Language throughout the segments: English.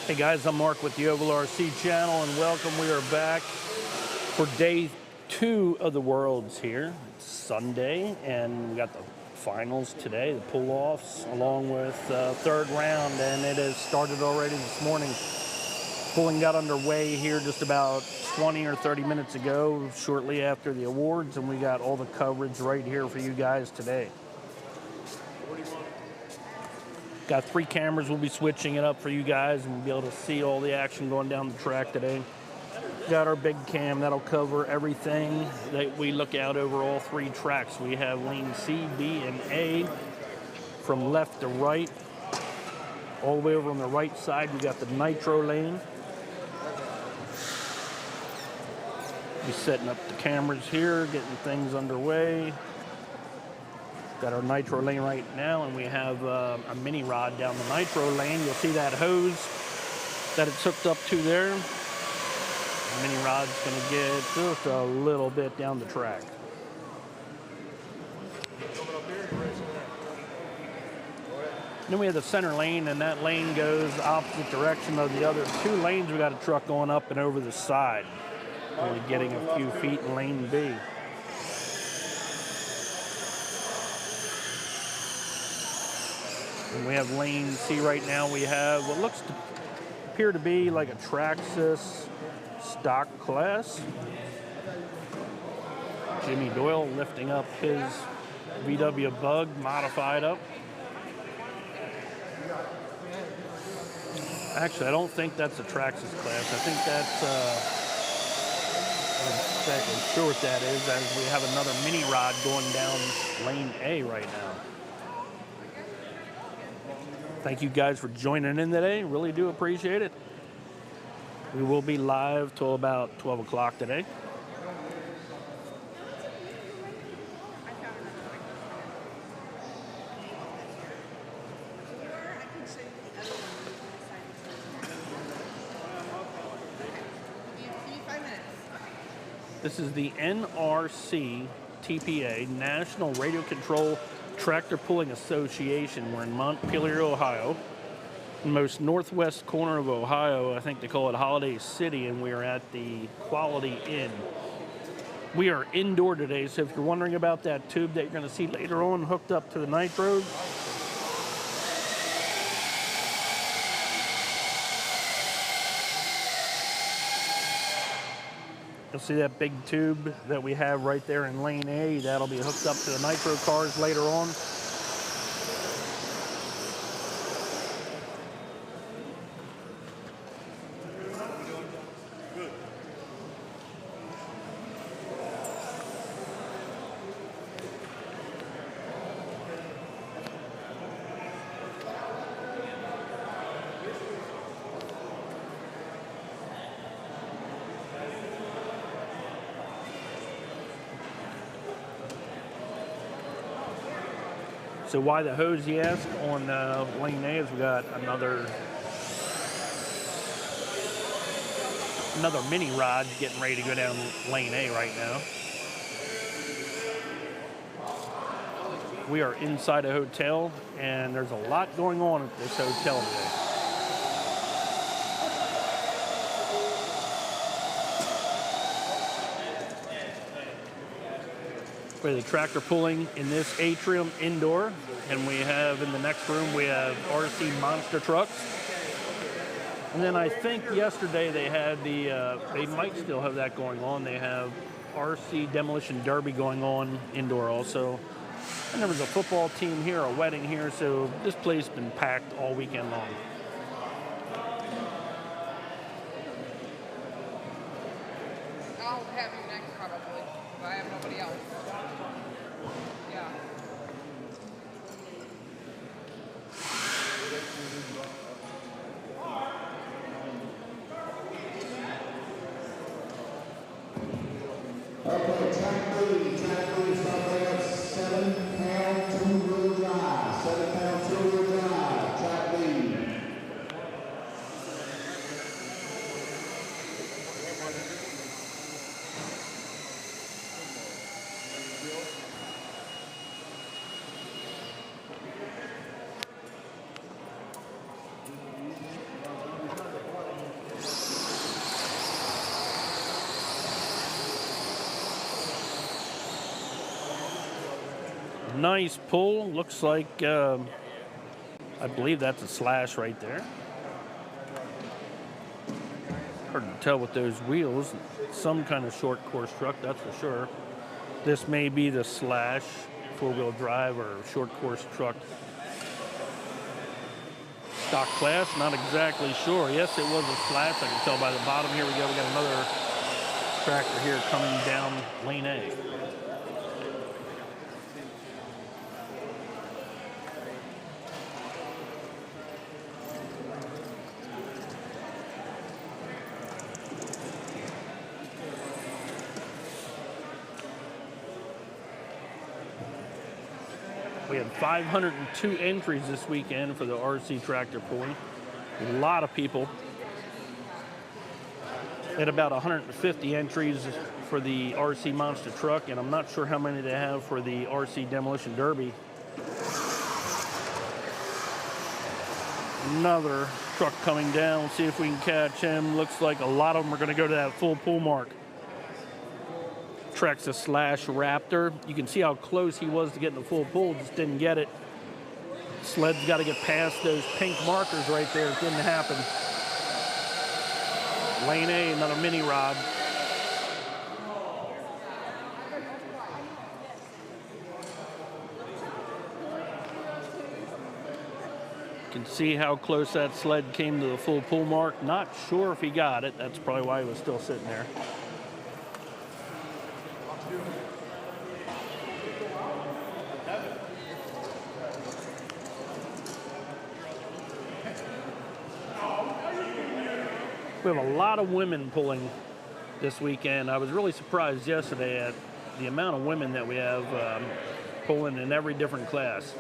Hey guys, I'm Mark with the Oval RC channel, and welcome. We are back for day 2 of the Worlds here. It's Sunday, and we got the finals today, the pull-offs, along with third round, and it has started already this morning. Pulling got underway here just about 20 or 30 minutes ago, shortly after the awards, and we got all the coverage right here for you guys today. Got 3 cameras. We'll be switching it up for you guys, and we'll be able to see all the action going down the track today. Got our big cam that'll cover everything that we look out over all 3 tracks. We have lane C, B, and A from left to right. All the way over on the right side, we got the Nitro lane. We're setting up the cameras here, getting things underway. Got our Nitro lane right now, and we have a mini rod down the Nitro lane. You'll see that hose that it's hooked up to there. The mini rod's going to get just a little bit down the track. Then we have the center lane, and that lane goes opposite direction of the other 2 lanes. We got a truck going up and over the side, only getting a few feet in lane B. And we have lane C right now. We have what looks to appear to be like a Traxxas stock class. Jimmy Doyle lifting up his VW Bug, modified up. Actually, I don't think that's a Traxxas class. I think that's, I'm not exactly sure what that is, as we have another mini rod going down lane A right now. Thank you guys for joining in today. Really do appreciate it. We will be live till about 12 o'clock today. This is the NRC TPA, National Radio Control Tractor Pulling Association. We're in Montpelier, Ohio, the most northwest corner of Ohio. I think they call it Holiday City, and we are at the Quality Inn. We are indoor today, so if you're wondering about that tube that you're going to see later on hooked up to the Nitros, you'll see that big tube that we have right there in lane A. That'll be hooked up to the Nitro cars later on. So why the hose, you ask? On lane A is we got another mini rod getting ready to go down lane A right now. We are inside a hotel, and there's a lot going on at this hotel today. We have the tractor pulling in this atrium indoor, and we have in the next room we have RC monster trucks. And then I think yesterday they had they might still have that going on. They have RC Demolition Derby going on indoor also. And there was a football team here, a wedding here, so this place has been packed all weekend long. I'll have you next probably, if I have nobody else. Yeah. Okay, track 3 starting at 7-pound two-wheel drive. 7-pound two-wheel drive, track lead. nice pull. Looks like, I believe that's a slash right there. Hard to tell with those wheels. Some kind of short course truck, that's for sure. This may be the slash, four-wheel drive or short course truck. Stock class, not exactly sure. Yes, it was a slash. I can tell by the bottom. Here we go. We got another tractor here coming down lane A. We had 502 entries this weekend for the RC tractor pulling. A lot of people. Had about 150 entries for the RC monster truck, and I'm not sure how many they have for the RC demolition derby. Another truck coming down. See if we can catch him. Looks like a lot of them are going to go to that full pull mark. Trex a slash Raptor. You can see how close he was to getting the full pull, just didn't get it. Sled's got to get past those pink markers right there. It didn't happen. Lane A, another mini rod. You can see how close that sled came to the full pull mark. Not sure if he got it. That's probably why he was still sitting there. We have a lot of women pulling this weekend. I was really surprised yesterday at the amount of women that we have pulling in every different class.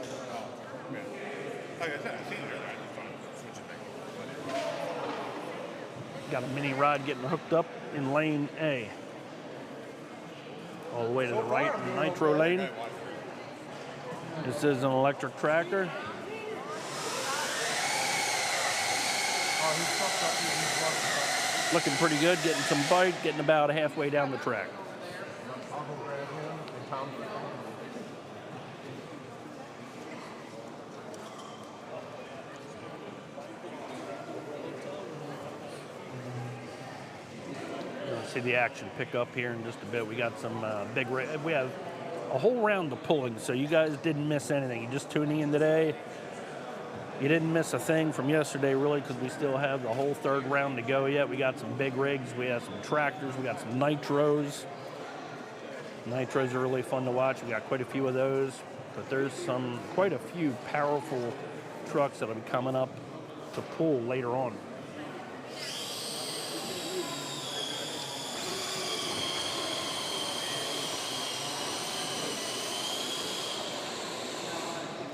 Got a mini rod getting hooked up in lane A. All the way to the right in the Nitro lane. This is an electric tractor. Looking pretty good, getting some bite, getting about halfway down the track. You'll see the action pick up here in just a bit. We got some we have a whole round of pulling, so you guys didn't miss anything. You just tuning in today. You didn't miss a thing from yesterday, really, because we still have the whole third round to go yet. We got some big rigs. We have some tractors. We got some Nitros. Nitros are really fun to watch. We got quite a few of those. But there's quite a few powerful trucks that will be coming up to pull later on.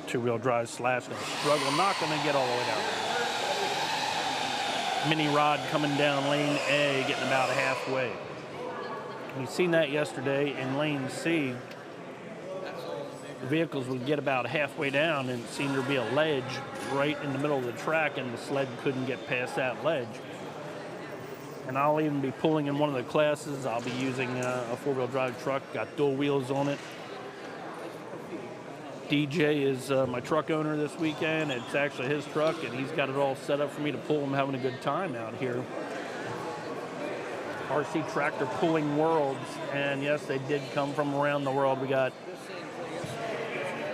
Two-wheel drive slash, gonna struggle, not gonna get all the way down. Mini rod coming down lane A, getting about halfway. We've seen that yesterday in lane C. The vehicles would get about halfway down and it seemed to be a ledge right in the middle of the track, and the sled couldn't get past that ledge. And I'll even be pulling in one of the classes. I'll be using a four-wheel drive truck, got dual wheels on it. DJ is my truck owner this weekend. It's actually his truck, and he's got it all set up for me to pull. I'm having a good time out here. RC Tractor Pulling Worlds, and yes, they did come from around the world. We got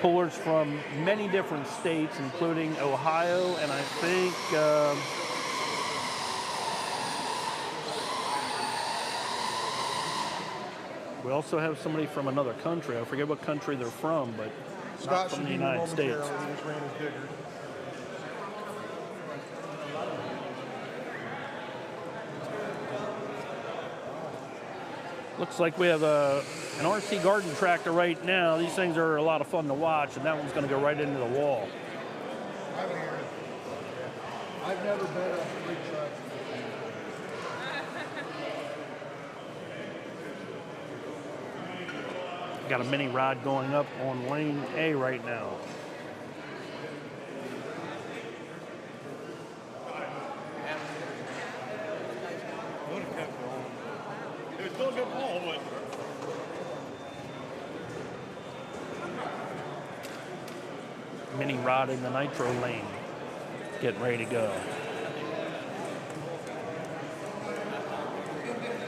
pullers from many different states, including Ohio, and I think we also have somebody from another country. I forget what country they're from, but not from the United States. Looks like we have an RC garden tractor right now. These things are a lot of fun to watch, and that one's going to go right into the wall. I've never been a big truck. Got a mini rod going up on lane A right now. rod in the Nitro lane, getting ready to go.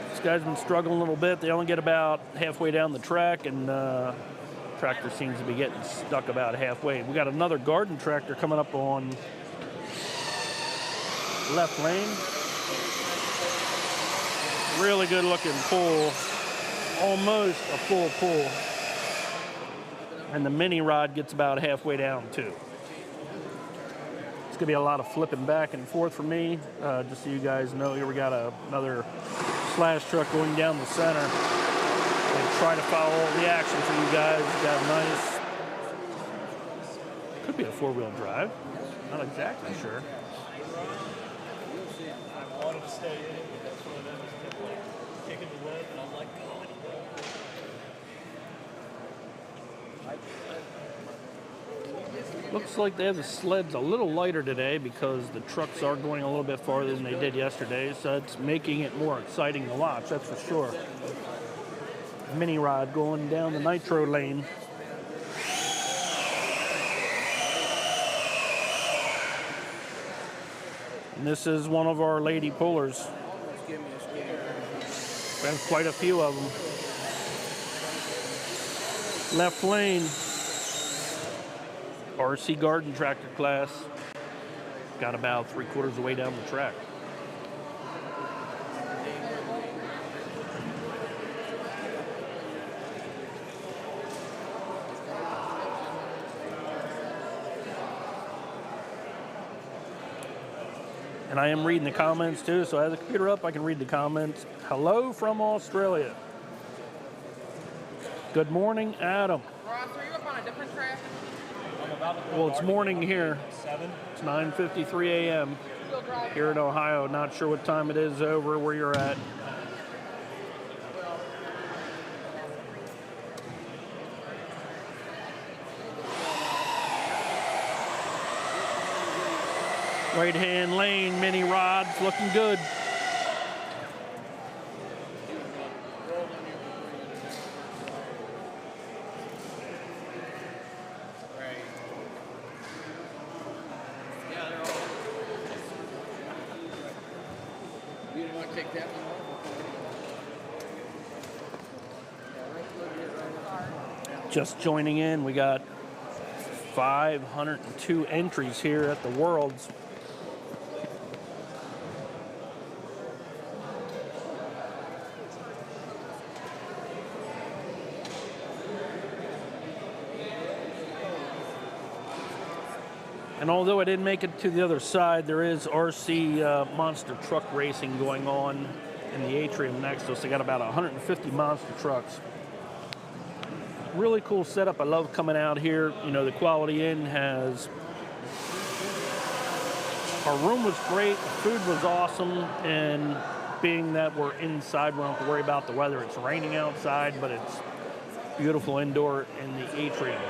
This guy's been struggling a little bit. They only get about halfway down the track, and tractor seems to be getting stuck about halfway. We got another garden tractor coming up on left lane. Really good looking pull, almost a full pull. And the mini rod gets about halfway down too. It's gonna be a lot of flipping back and forth for me. Just so you guys know, here we got another slash truck going down the center. And try to follow all the action for you guys. Got a nice, could be a 4-wheel drive. Not exactly sure. I wanted to stay in it, but that's one of them is typically kicking the wood, and I'm like, God. Looks like they have the sleds a little lighter today because the trucks are going a little bit farther than they did yesterday, so it's making it more exciting to watch, that's for sure. Mini rod going down the Nitro lane. And this is one of our lady pullers. There's quite a few of them. Left lane, RC garden tractor class. Got about 3/4 of the way down the track. And I am reading the comments too, so I have the computer up, I can read the comments. Hello from Australia. Good morning, Adam. Ross, are you up on a different track? Well, it's morning here. It's 9:53 a.m. Wheel drive. here in Ohio. Not sure what time it is over where you're at. Right-hand lane, mini rods, looking good. You didn't want to take that one off? Just joining in, we got 502 entries here at the Worlds. And although I didn't make it to the other side, there is RC monster truck racing going on in the atrium next to us. They got about 150 monster trucks. Really cool setup. I love coming out here. You know, the Quality Inn has... Our room was great, the food was awesome, and being that we're inside, we don't have to worry about the weather. It's raining outside, but it's beautiful indoor in the atrium.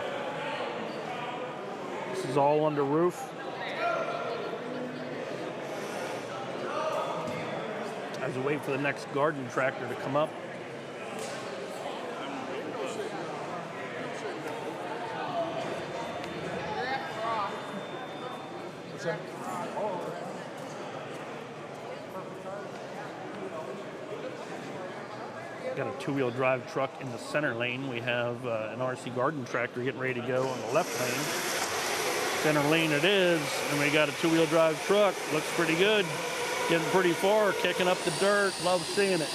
This is all under roof. As we wait for the next garden tractor to come up. Got a 2-wheel drive truck in the center lane. We have an RC garden tractor getting ready to go on the left lane. Center lane it is, and we got a 2-wheel drive truck. Looks pretty good. Getting pretty far, kicking up the dirt. Love seeing it.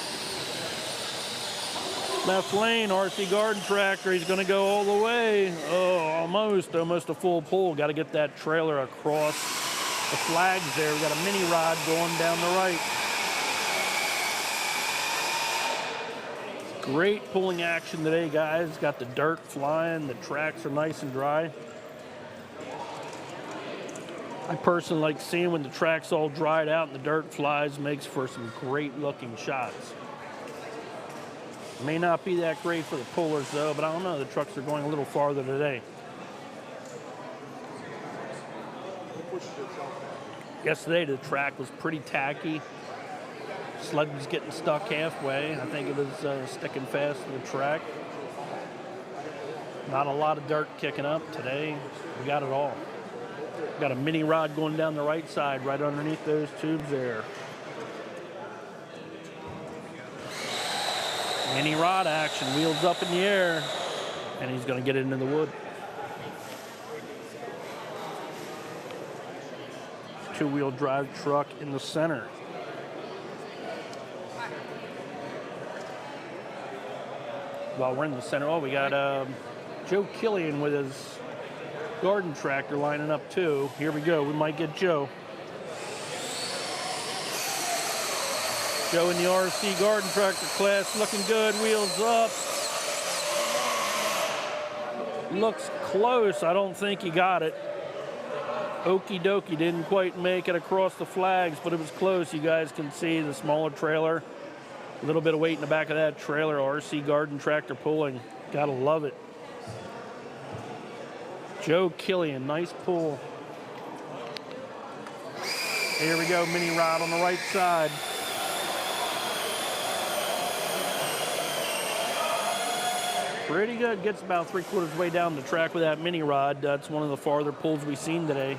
Left lane, RC garden tractor. He's going to go all the way. Oh, almost a full pull. Got to get that trailer across the flags there. We got a mini rod going down the right. Great pulling action today, guys. Got the dirt flying. The tracks are nice and dry. I personally like seeing when the track's all dried out and the dirt flies. Makes for some great looking shots. May not be that great for the pullers though, but I don't know. The trucks are going a little farther today. Yesterday the track was pretty tacky. Sled was getting stuck halfway. I think it was sticking fast to the track. Not a lot of dirt kicking up. Today we got it all. Got a mini rod going down the right side, right underneath those tubes there. Mini rod action, wheels up in the air, and he's going to get it into the wood. Two-wheel drive truck in the center. While we're in the center, we got Joe Killian with his garden tractor lining up too. Here we go, we might get Joe. Joe in the RC garden tractor class, looking good, wheels up. Looks close, I don't think he got it. Okie dokie, didn't quite make it across the flags, but it was close. You guys can see the smaller trailer. A little bit of weight in the back of that trailer, RC garden tractor pulling. Gotta love it. Joe Killian, nice pull. Here we go, mini rod on the right side. Pretty good, gets about 3/4 way down the track with that mini rod. That's one of the farther pulls we've seen today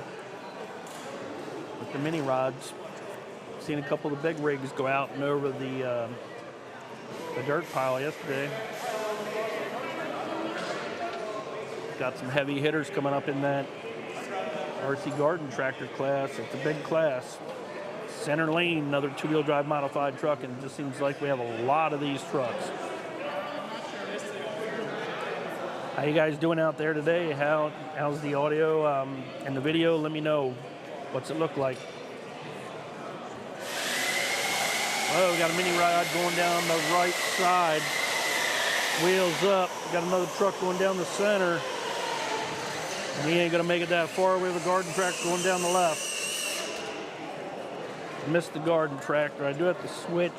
with the mini rods. Seen a couple of the big rigs go out and over the dirt pile yesterday. Got some heavy hitters coming up in that RC garden tractor class. It's a big class. Center lane, another two-wheel drive modified truck, and it just seems like we have a lot of these trucks. How you guys doing out there today? How's the audio and the video? Let me know. What's it look like? Oh, we got a mini rod going down the right side. Wheels up. We got another truck going down the center. And he ain't gonna make it that far. We have a garden tractor going down the left. Missed the garden tractor. I do have to switch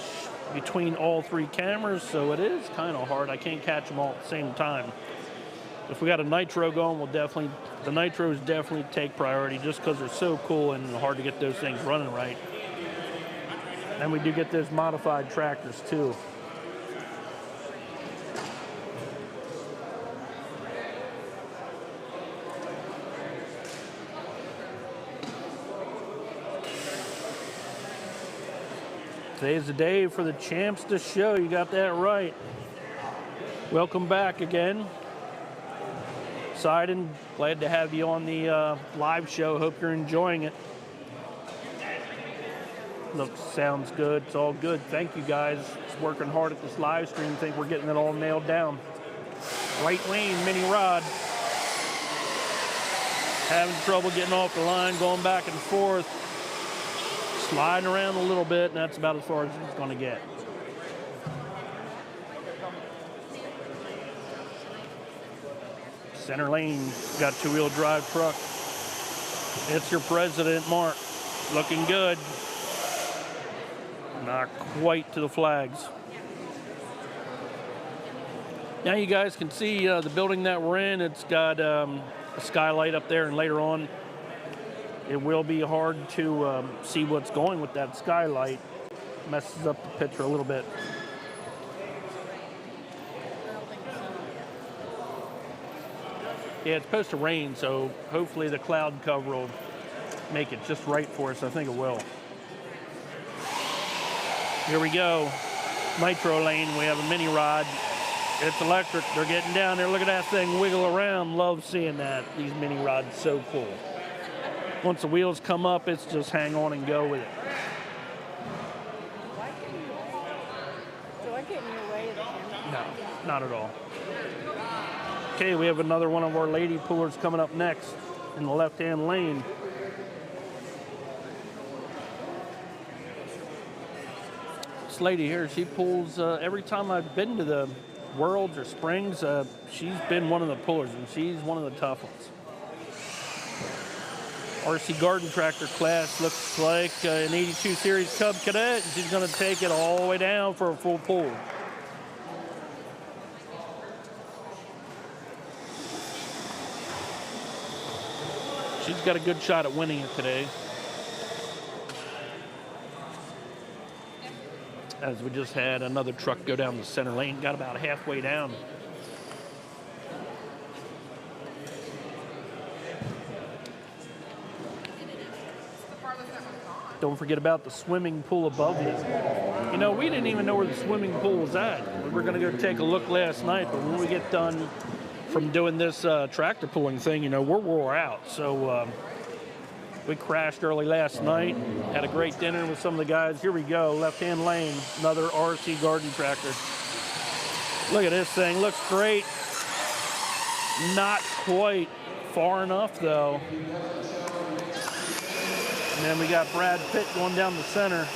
between all three cameras, so it is kind of hard. I can't catch them all at the same time. If we got a Nitro going, the Nitros definitely take priority just because they're so cool and hard to get those things running right. And we do get those modified tractors too. Today's the day for the champs to show. You got that right. Welcome back again. Sidon, glad to have you on the live show. Hope you're enjoying it. Looks, sounds good. It's all good. Thank you guys. It's working hard at this live stream. Think we're getting it all nailed down. Right lane, mini rod. Having trouble getting off the line, going back and forth. Sliding around a little bit, and that's about as far as it's going to get. Center lane, got two-wheel drive truck. It's your president, Mark. Looking good. Not quite to the flags. Now you guys can see the building that we're in. It's got a skylight up there, and later on it will be hard to see what's going with that skylight. Messes up the picture a little bit. Yeah, it's supposed to rain, so hopefully the cloud cover will make it just right for us. I think it will. Here we go. Nitro lane, we have a mini rod. It's electric. They're getting down there. Look at that thing wiggle around. Love seeing that. These mini rods, so cool. Once the wheels come up, it's just hang on and go with it. Do I get in your way of the camera? No, not at all. Okay, we have another one of our lady pullers coming up next in the left-hand lane. This lady here, she pulls, every time I've been to the Worlds or Springs, she's been one of the pullers, and she's one of the tough ones. RC garden tractor class looks like an 82 series Cub Cadet, and she's going to take it all the way down for a full pull. She's got a good shot at winning it today. As we just had another truck go down the center lane, got about halfway down. Don't forget about the swimming pool above you. You know, we didn't even know where the swimming pool was at. We were going to go take a look last night, but when we get done from doing this tractor pulling thing, you know, we're wore out. So we crashed early last night, had a great dinner with some of the guys. Here we go, left-hand lane, another RC garden tractor. Look at this thing, looks great. Not quite far enough though. And then we got Brad Pitt going down the center.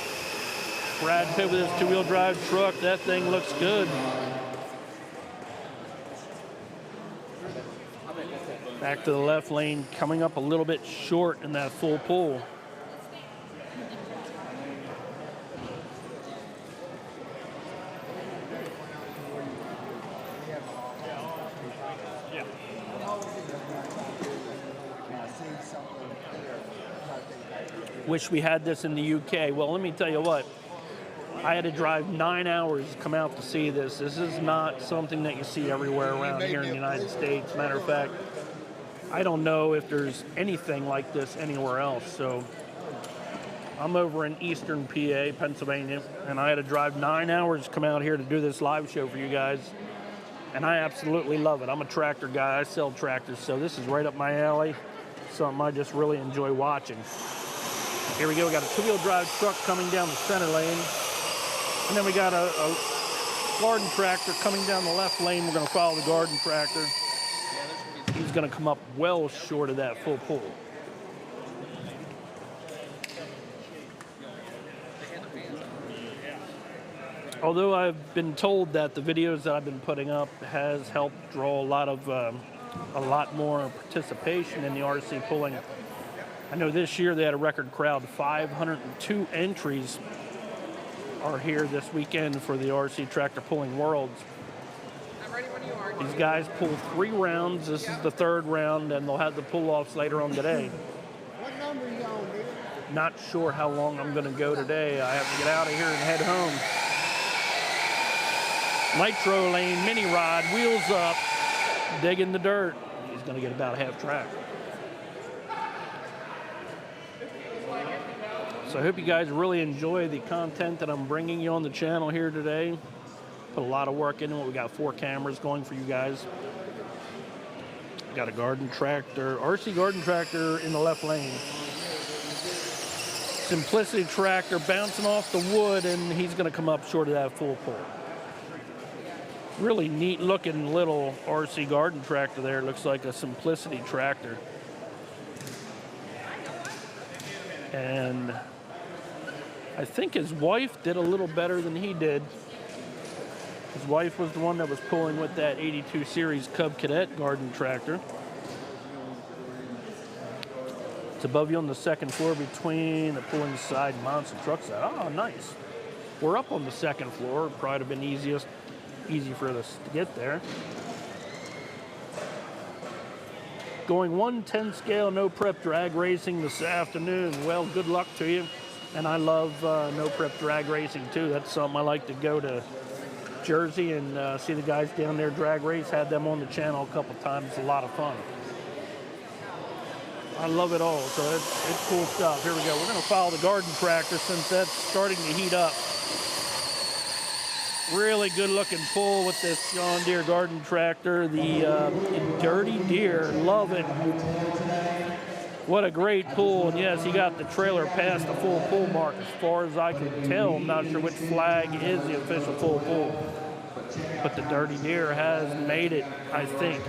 Brad Pitt with his two-wheel drive truck. That thing looks good. Back to the left lane, coming up a little bit short in that full pull. Wish we had this in the UK. Well, let me tell you what. I had to drive 9 hours to come out to see this. This is not something that you see everywhere around here in the United States. Matter of fact, I don't know if there's anything like this anywhere else. So I'm over in eastern PA, Pennsylvania, and I had to drive 9 hours to come out here to do this live show for you guys. And I absolutely love it. I'm a tractor guy. I sell tractors, so this is right up my alley. Something I just really enjoy watching. Here we go, we got a two-wheel drive truck coming down the center lane. And then we got a garden tractor coming down the left lane. We're gonna follow the garden tractor. He's gonna come up well short of that full pull. Although I've been told that the videos that I've been putting up has helped draw a lot more participation in the RC pulling. I know this year they had a record crowd. 502 entries are here this weekend for the RC Tractor Pulling Worlds. I'm ready when you are. These guys pull 3 rounds. This is the 3rd round, and they'll have the pull-offs later on today. What number are you on, dude? Not sure how long I'm going to go today. I have to get out of here and head home. Nitro lane, mini rod, wheels up, digging the dirt. He's going to get about half track. So I hope you guys really enjoy the content that I'm bringing you on the channel here today. Put a lot of work into it. We got 4 cameras going for you guys. Got a garden tractor, RC garden tractor in the left lane. Simplicity tractor bouncing off the wood, and he's going to come up short of that full pull. Really neat looking little RC garden tractor there. Looks like a Simplicity tractor. And I think his wife did a little better than he did. His wife was the one that was pulling with that 82 series Cub Cadet garden tractor. It's above you on the 2nd floor between the pulling side and monster truck side. Oh, nice. We're up on the 2nd floor. Probably have been easy for us to get there. Going 1/10 scale, no prep drag racing this afternoon. Well, good luck to you. And I love no prep drag racing too. That's something I like to go to Jersey and see the guys down there drag race. Had them on the channel a couple times. It's a lot of fun. I love it all. So it's cool stuff. Here we go. We're going to follow the garden tractor since that's starting to heat up. Really good looking pull with this John Deere garden tractor. The Dirty Deer. Love it. What a great pull, and yes, he got the trailer past the full pull mark as far as I can tell. I'm not sure which flag is the official full pull, but the Dirty Deer has made it, I think.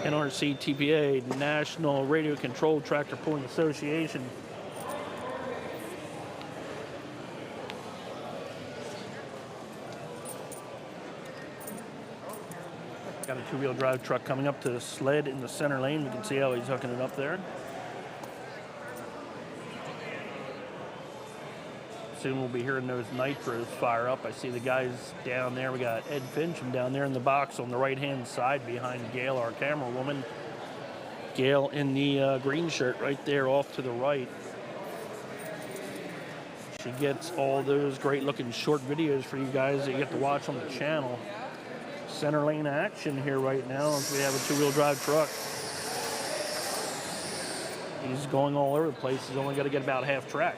NRC TPA, National Radio Controlled Tractor Pulling Association. Got a 2-wheel drive truck coming up to the sled in the center lane. You can see how he's hooking it up there. Soon we'll be hearing those nitros fire up. I see the guys down there. We got Ed Fincham down there in the box on the right-hand side behind Gail, our camera woman. Gail in the green shirt right there off to the right. She gets all those great-looking short videos for you guys that you get to watch on the channel. Center lane action here right now as we have a 2-wheel drive truck. He's going all over the place. He's only got to get about half track.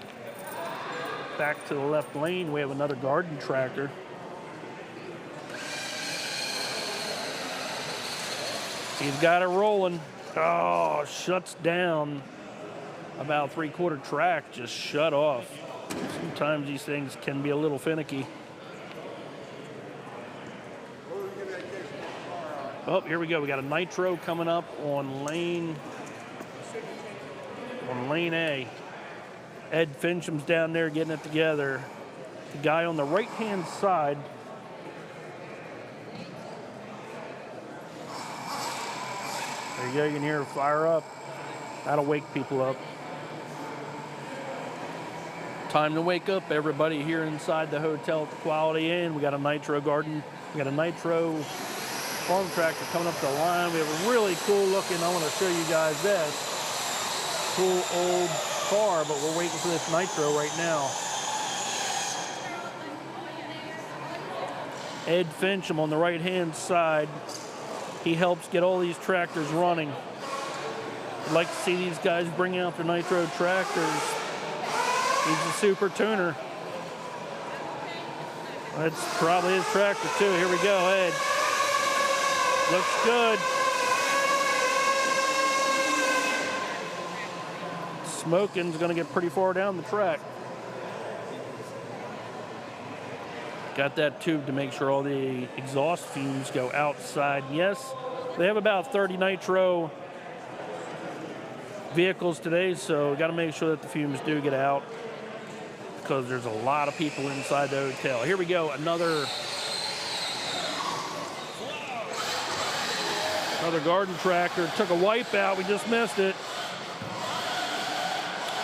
Back to the left lane, we have another garden tractor. He's got it rolling. Oh, shuts down about 3/4 track, just shut off. Sometimes these things can be a little finicky. Oh, here we go. We got a Nitro coming up on lane A. Ed Fincham's down there getting it together. The guy on the right-hand side. There you go. You can hear it fire up. That'll wake people up. Time to wake up, everybody, here inside the hotel at the Quality Inn. We got a Nitro garden. We got a Nitro farm tractor coming up the line. We have a really cool looking, I want to show you guys this. Cool old car, but we're waiting for this Nitro right now. Ed Fincham on the right-hand side. He helps get all these tractors running. I'd like to see these guys bring out their Nitro tractors. He's a super tuner. That's probably his tractor too. Here we go, Ed. Looks good. Smoking's gonna get pretty far down the track. Got that tube to make sure all the exhaust fumes go outside. Yes, they have about 30 Nitro vehicles today, so got to make sure that the fumes do get out because there's a lot of people inside the hotel. Here we go, another garden tractor. Took a wipe out, we just missed it.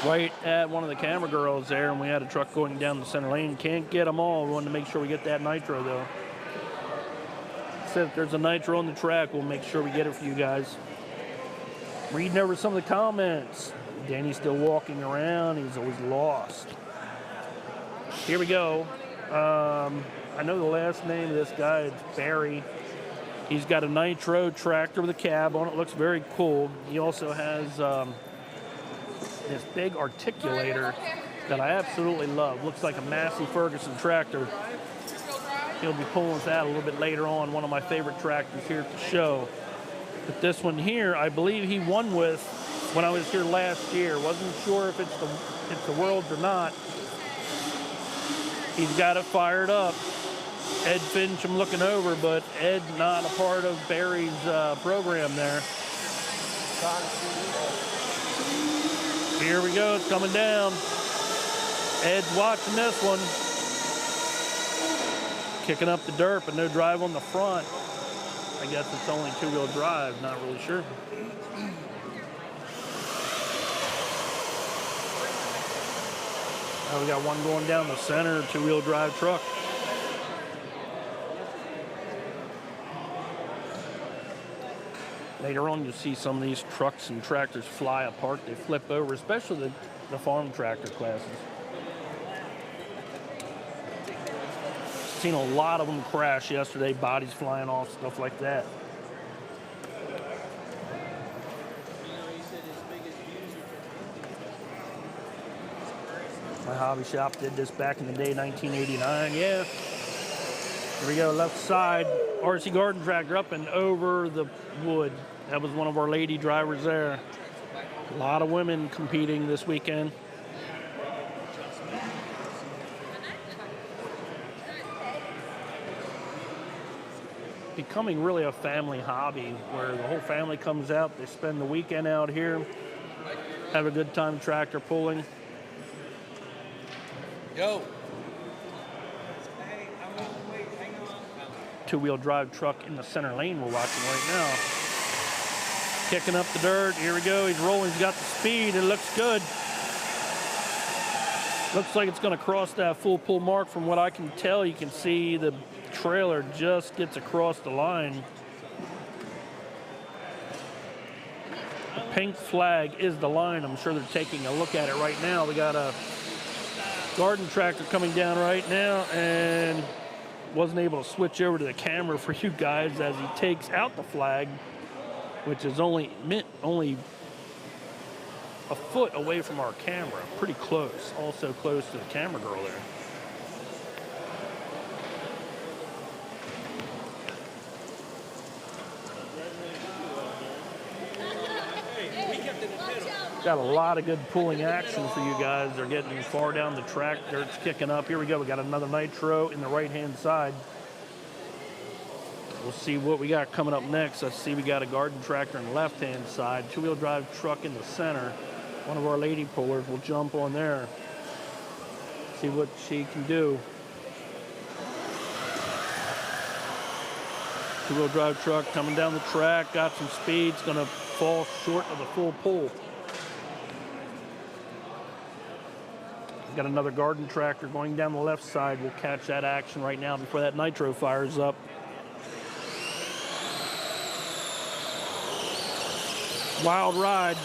Right at one of the camera girls there, and we had a truck going down the center lane. Can't get them all. We wanted to make sure we get that Nitro though. So if there's a Nitro on the track, we'll make sure we get it for you guys. Reading over some of the comments. Danny's still walking around. He's always lost. Here we go. I know the last name of this guy is Barry. He's got a Nitro tractor with a cab on it. Looks very cool. He also has this big articulator that I absolutely love. Looks like a Massey Ferguson tractor. He'll be pulling with that a little bit later on. One of my favorite tractors here at the show. But this one here, I believe he won with when I was here last year. Wasn't sure if it's the World's or not. He's got it fired up. Ed Fincham looking over, but Ed not a part of Barry's program there. Here we go, it's coming down. Ed's watching this one. Kicking up the dirt, but no drive on the front. I guess it's only two-wheel drive, not really sure. Now we got one going down the center, two-wheel drive truck. Later on, you'll see some of these trucks and tractors fly apart. They flip over, especially the farm tractor classes. Seen a lot of them crash yesterday, bodies flying off, stuff like that. My hobby shop did this back in the day, 1989, yeah. Here we go, left side, RC garden tractor up and over the wood. That was one of our lady drivers there. A lot of women competing this weekend. Becoming really a family hobby where the whole family comes out, they spend the weekend out here, have a good time tractor pulling. Yo. Two-wheel drive truck in the center lane we're watching right now. Kicking up the dirt. Here we go. He's rolling. He's got the speed. It looks good. Looks like it's going to cross that full pull mark. From what I can tell, you can see the trailer just gets across the line. The pink flag is the line. I'm sure they're taking a look at it right now. We got a garden tractor coming down right now and wasn't able to switch over to the camera for you guys as he takes out the flag, which is only a foot away from our camera. Pretty close. Also close to the camera girl there. Got a lot of good pulling action for you guys. They're getting far down the track. Dirt's kicking up. Here we go. We got another Nitro in the right-hand side. We'll see what we got coming up next. I see we got a garden tractor on the left-hand side, two-wheel drive truck in the center. One of our lady pullers will jump on there. See what she can do. Two-wheel drive truck coming down the track, got some speed. It's going to fall short of the full pull. Got another garden tractor going down the left side. We'll catch that action right now before that Nitro fires up. Wild ride,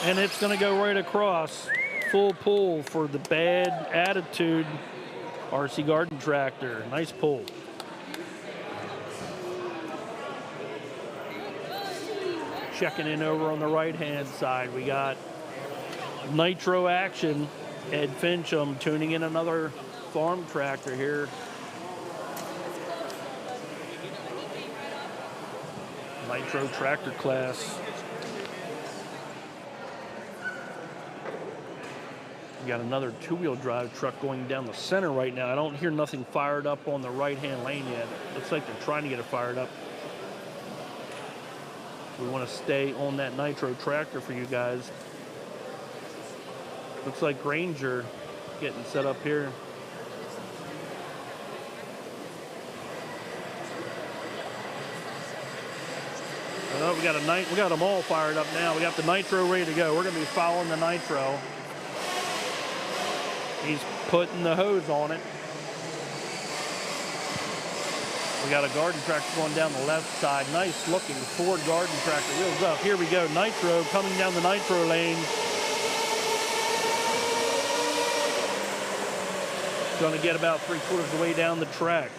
and it's going to go right across. Full pull for the bad attitude RC garden tractor. Nice pull. Checking in over on the right-hand side, we got Nitro action. Ed Fincham tuning in another farm tractor here. Nitro tractor class. We got another two-wheel drive truck going down the center right now. I don't hear nothing fired up on the right-hand lane yet. Looks like they're trying to get it fired up. We want to stay on that Nitro tractor for you guys. Looks like Granger getting set up here. Oh, we got them all fired up now. We got the Nitro ready to go. We're going to be following the Nitro. He's putting the hose on it. We got a garden tractor going down the left side. Nice looking Ford garden tractor. Wheels up. Here we go. Nitro coming down the Nitro lane. Going to get about 3/4 of the way down the track.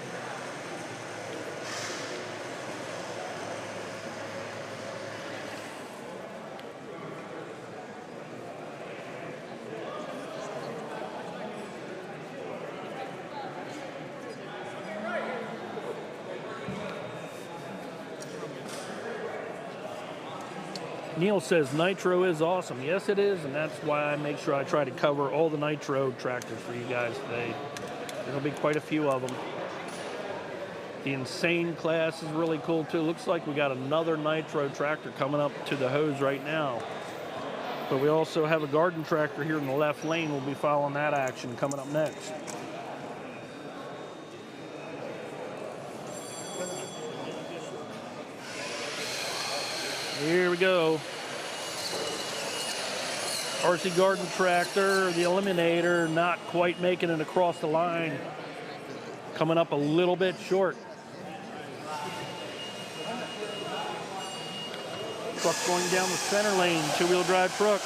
Neil says Nitro is awesome. Yes, it is, and that's why I make sure I try to cover all the Nitro tractors for you guys today. There'll be quite a few of them. The Insane class is really cool too. Looks like we got another Nitro tractor coming up to the hose right now. But we also have a garden tractor here in the left lane. We'll be following that action coming up next. Here we go. RC garden tractor, the Eliminator, not quite making it across the line. Coming up a little bit short. Truck going down the center lane, two-wheel drive truck.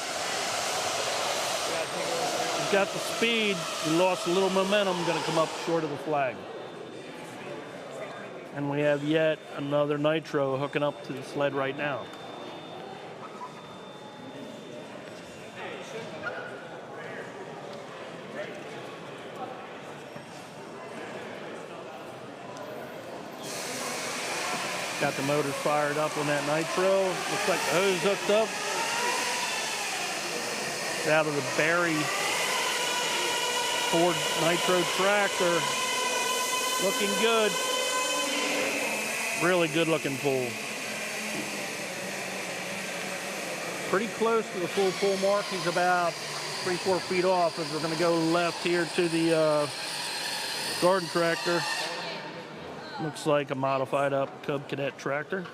He's got the speed. He lost a little momentum, going to come up short of the flag. And we have yet another Nitro hooking up to the sled right now. Got the motors fired up on that Nitro. Looks like the hose hooked up. It's out of the Barry Ford Nitro tractor. Looking good. Really good looking pull. Pretty close to the full pull mark. He's about 3-4 feet off as we're going to go left here to the garden tractor. Looks like a modified up Cub Cadet tractor.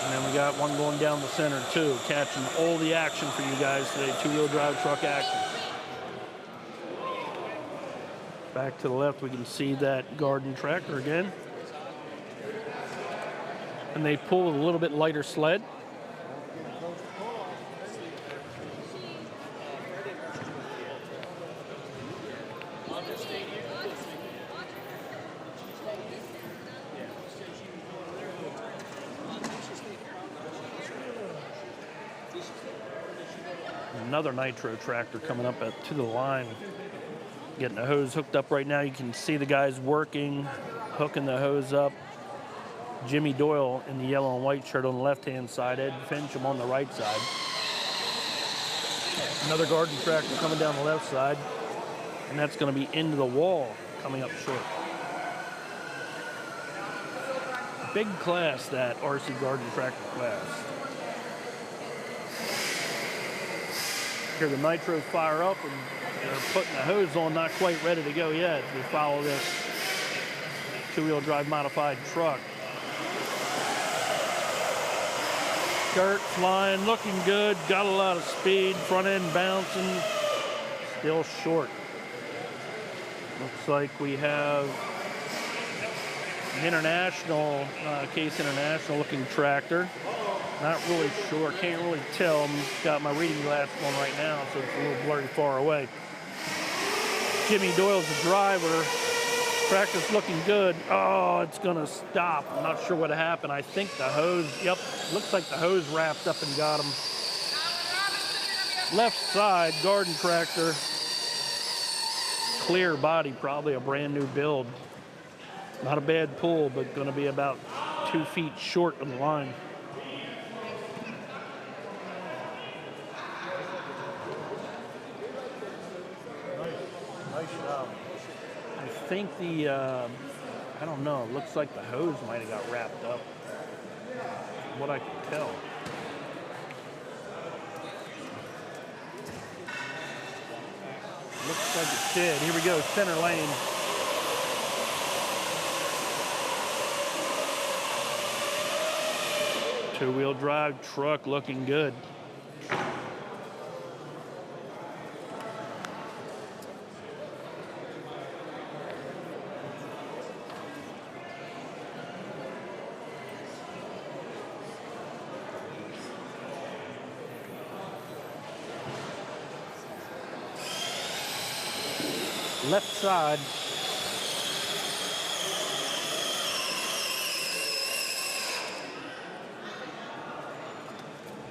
And then we got one going down the center too, catching all the action for you guys today, two-wheel drive truck action. Back to the left, we can see that garden tractor again. And they pull a little bit lighter sled. another Nitro tractor coming up to the line. Getting the hose hooked up right now. You can see the guys working, hooking the hose up. Jimmy Doyle in the yellow and white shirt on the left-hand side. Ed Fincham on the right side. Another garden tractor coming down the left side. And that's going to be into the wall coming up short. Big class, that RC garden tractor class. Hear the Nitro fire up, and they're putting the hose on, not quite ready to go yet. We follow this two-wheel drive modified truck. Dirt flying, looking good, got a lot of speed, front end bouncing, still short. Looks like we have an international, Case International looking tractor. Not really sure, can't really tell. I've got my reading glasses on right now, so it's a little blurry far away. Jimmy Doyle's the driver. Tractor's looking good. Oh, it's gonna stop. I'm not sure what happened. I think the hose, yep, looks like the hose wrapped up and got him. Left side, garden tractor. Clear body, probably a brand new build. Not a bad pull, but gonna be about 2 feet short on the line. Nice job. I think the, I don't know, it looks like the hose might have got wrapped up. From what I can tell. Looks like it did. Here we go, center lane. Two-wheel drive truck looking good. Left side.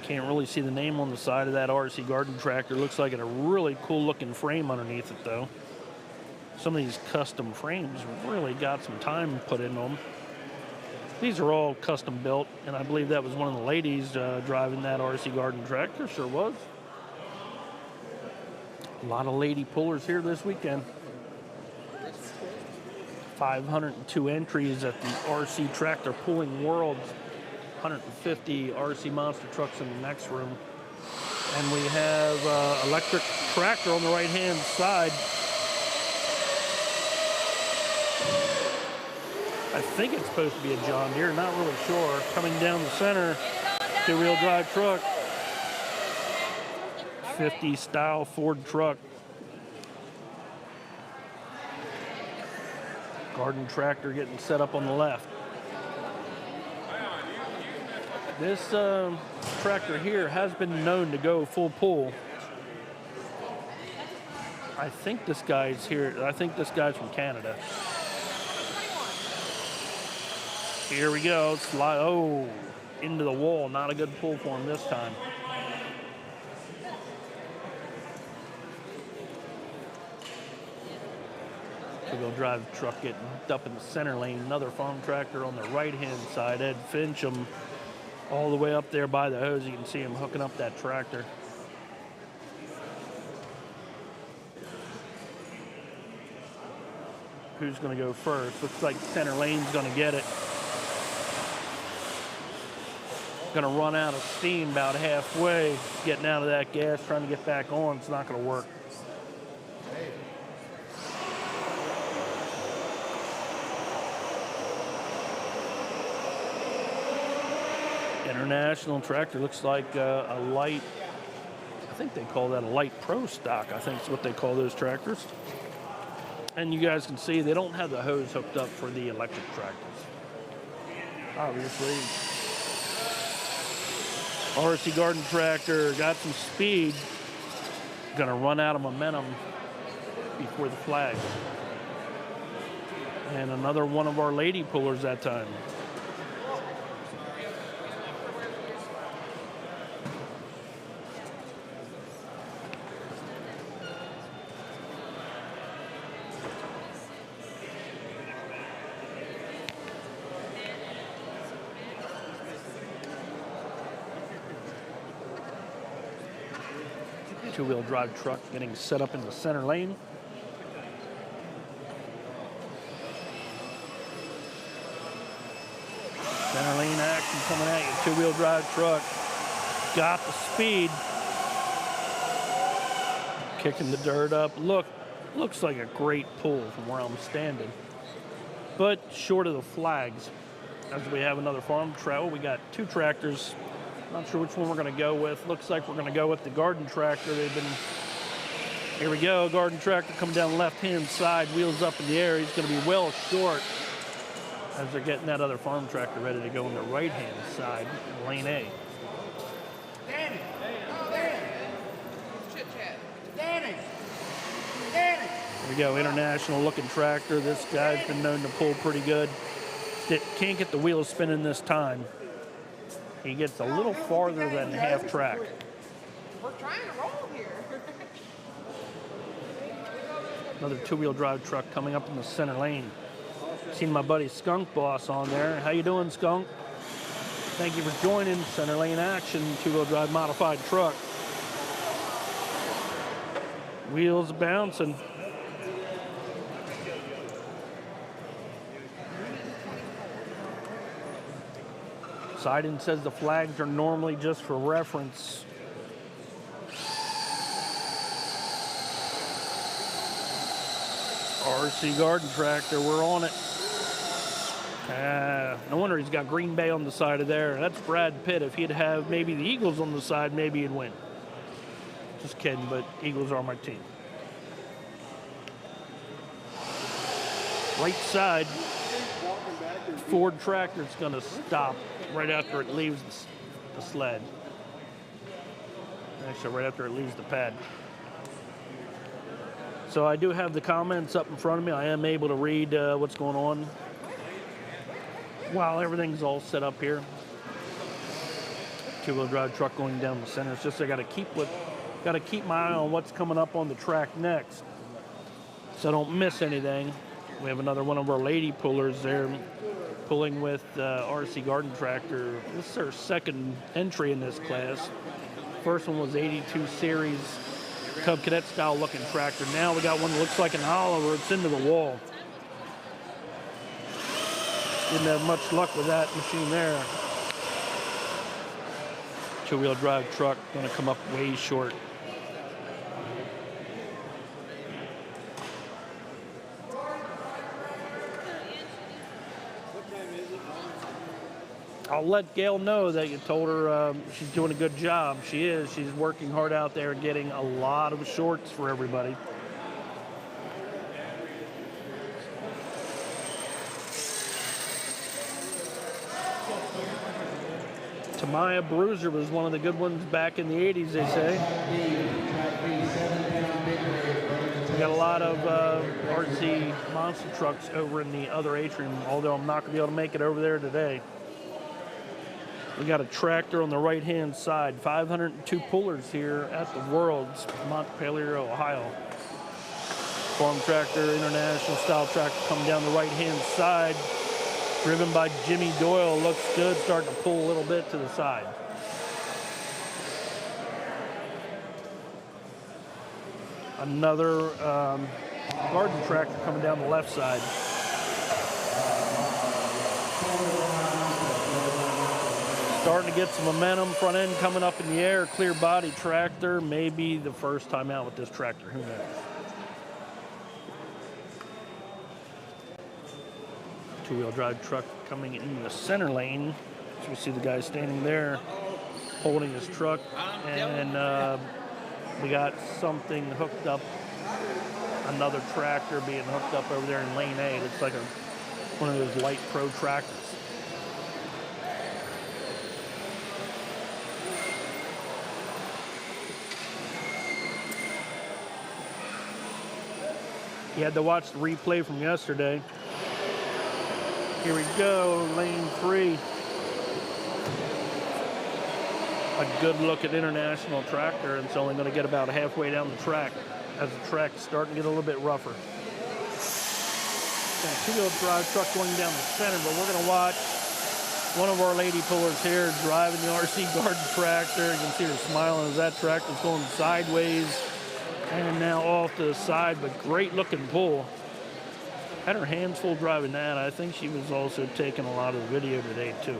Can't really see the name on the side of that RC garden tractor. Looks like it a really cool looking frame underneath it though. Some of these custom frames really got some time put into them. These are all custom built, and I believe that was one of the ladies driving that RC garden tractor. Sure was. A lot of lady pullers here this weekend. 502 entries at the RC Tractor Pulling Worlds. 150 RC monster trucks in the next room. And we have electric tractor on the right-hand side. I think it's supposed to be a John Deere, not really sure. Coming down the center, two-wheel drive truck. 50 style Ford truck. Garden tractor getting set up on the left. This tractor here has been known to go full pull. I think this guy's here. I think this guy's from Canada. Here we go. Slide. Oh, into the wall. Not a good pull for him this time. Two-wheel drive truck getting hooked up in the center lane. Another farm tractor on the right-hand side. Ed Fincham all the way up there by the hose. You can see him hooking up that tractor. Who's going to go first? Looks like center lane's going to get it. Going to run out of steam about halfway. Getting out of that gas, trying to get back on. It's not going to work. International tractor looks like a light, I think they call that a light pro stock. I think is what they call those tractors. And you guys can see they don't have the hose hooked up for the electric tractors. Obviously, RC garden tractor got some speed. Gonna run out of momentum before the flag. And another one of our lady pullers that time. two-wheel drive truck getting set up in the center lane. Center lane action coming at you. Two-wheel drive truck. Got the speed. Kicking the dirt up. Looks like a great pull from where I'm standing. But short of the flags. As we have another farm travel, we got two tractors. Not sure which one we're going to go with. Looks like we're going to go with the garden tractor. Here we go, garden tractor coming down the left-hand side, wheels up in the air. He's going to be well short as they're getting that other farm tractor ready to go on the right-hand side, lane A. Danny! Oh, there it is. Chit chat. Danny! Danny! Here we go, international looking tractor. This guy's been known to pull pretty good. Can't get the wheels spinning this time. He gets a little farther than half track. We're trying to roll here. Another two-wheel drive truck coming up in the center lane. Seen my buddy Skunk Boss on there. How you doing, Skunk? Thank you for joining center lane action, two-wheel drive modified truck. Wheels bouncing. Siding says the flags are normally just for reference. RC garden tractor, we're on it. No wonder he's got Green Bay on the side of there. That's Brad Pitt. If he'd have maybe the Eagles on the side, maybe he'd win. Just kidding, but Eagles are my team. Right side, Ford tractor's gonna stop right after it leaves the sled. Actually, right after it leaves the pad. So I do have the comments up in front of me. I am able to read what's going on while everything's all set up here. Two-wheel drive truck going down the center. It's just I got to keep my eye on what's coming up on the track next, so I don't miss anything. We have another one of our lady pullers there, pulling with RC garden tractor. This is our second entry in this class. First one was 82 series Cub Cadet style looking tractor. Now we got one that looks like an Oliver. It's into the wall. Didn't have much luck with that machine there. Two-wheel drive truck gonna come up way short. I'll let Gail know that you told her she's doing a good job. She is. She's working hard out there, getting a lot of shorts for everybody. Tamaya Bruiser was one of the good ones back in the 80s, they say. We got a lot of RC monster trucks over in the other atrium, although I'm not going to be able to make it over there today. We got a tractor on the right-hand side. 502 pullers here at the Worlds, Montpelier, Ohio. Farm tractor, international style tractor coming down the right-hand side. Driven by Jimmy Doyle. Looks good, starting to pull a little bit to the side. Another garden tractor coming down the left side. Starting to get some momentum, front end coming up in the air, clear body tractor, maybe the first time out with this tractor, who knows. Two-wheel drive truck coming in the center lane. So we see the guy standing there holding his truck, and we got something hooked up, another tractor being hooked up over there in lane A. It looks like one of those light pro tractors. You had to watch the replay from yesterday. Here we go, lane 3. A good look at international tractor, and it's only going to get about halfway down the track as the track's starting to get a little bit rougher. Got a two-wheel drive truck going down the center, but we're going to watch One of our lady pullers here driving the RC garden tractor. You can see her smiling as that tractor's going sideways and now off to the side, but great looking pull. Had her hands full driving that. I think she was also taking a lot of the video today too.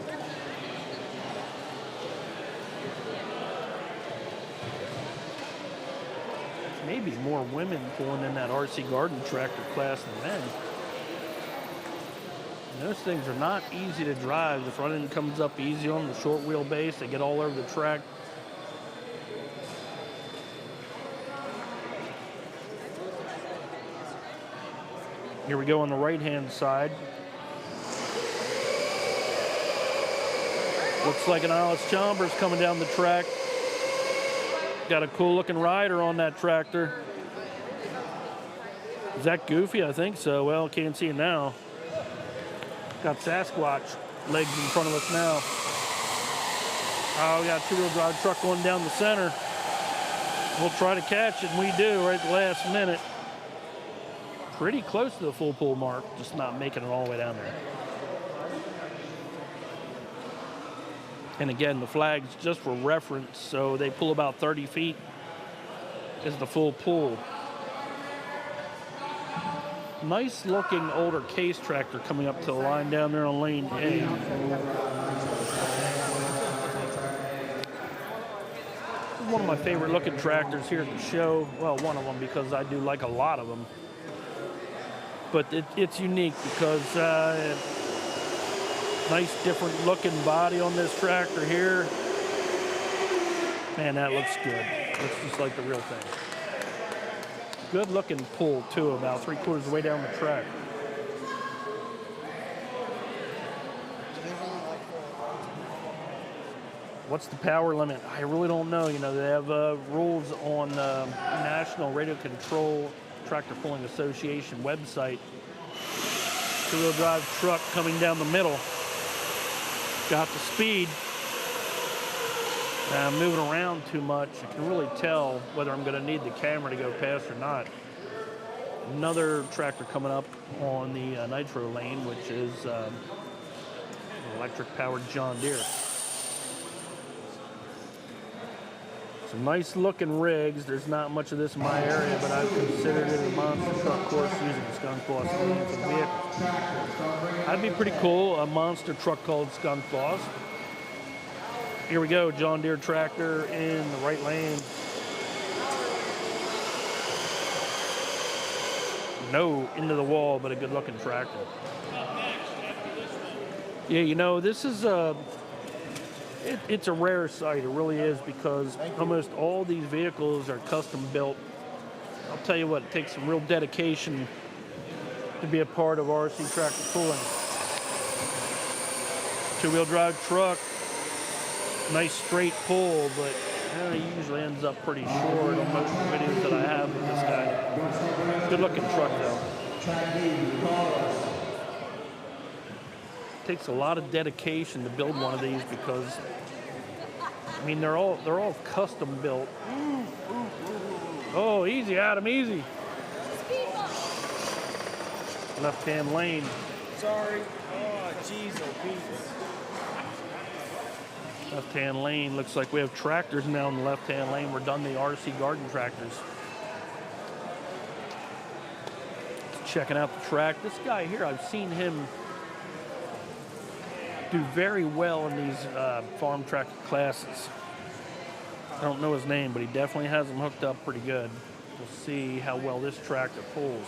Maybe more women pulling in that RC garden tractor class than men. And those things are not easy to drive. The front end comes up easy on the short wheelbase. They get all over the track. Here we go on the right-hand side. Looks like an Alice Chalmers coming down the track. Got a cool looking rider on that tractor. Is that Goofy? I think so. Well, can't see it now. Got Sasquatch legs in front of us now. Oh, we got a two-wheel drive truck going down the center. We'll try to catch it, and we do right at the last minute. Pretty close to the full pull mark, just not making it all the way down there. And again, the flag's just for reference, so they pull about 30 feet is the full pull. Nice looking older case tractor coming up to the line down there on lane A. One of my favorite looking tractors here at the show. Well, one of them, because I do like a lot of them. But it's unique because nice different looking body on this tractor here. Man, that looks good. Looks just like the real thing. Good looking pull too, about 3/4 of the way down the track. What's the power limit? I really don't know. You know, they have rules on National Radio Control Tractor Pulling Association website. Two-wheel drive truck coming down the middle. Got the speed. Now I'm moving around too much. I can really tell whether I'm going to need the camera to go past or not. Another tractor coming up on the Nitro lane, which is an electric-powered John Deere. Some nice looking rigs. There's not much of this in my area, but I've considered it a monster truck course using Skunk Boss lane for the vehicle. That'd be pretty cool, a monster truck called Skunk Boss. Here we go, John Deere tractor in the right lane. No, into the wall, but a good looking tractor. Yeah, you know, this is it's a rare sight, it really is, because almost all these vehicles are custom built. I'll tell you what, it takes some real dedication to be a part of RC tractor pulling. Two-wheel drive truck, nice straight pull, but it usually ends up pretty short on most of the videos that I have with this guy. Good looking truck though. Takes a lot of dedication to build one of these because, I mean, they're all custom built. Oh, easy, Adam, easy. Left-hand lane. Sorry. Oh, jeez, oh, Pete. Left-hand lane. Looks like we have tractors now in the left-hand lane. We're done the RC garden tractors. Checking out the track. This guy here, I've seen him do very well in these farm tractor classes. I don't know his name, but he definitely has them hooked up pretty good. We'll see how well this tractor pulls.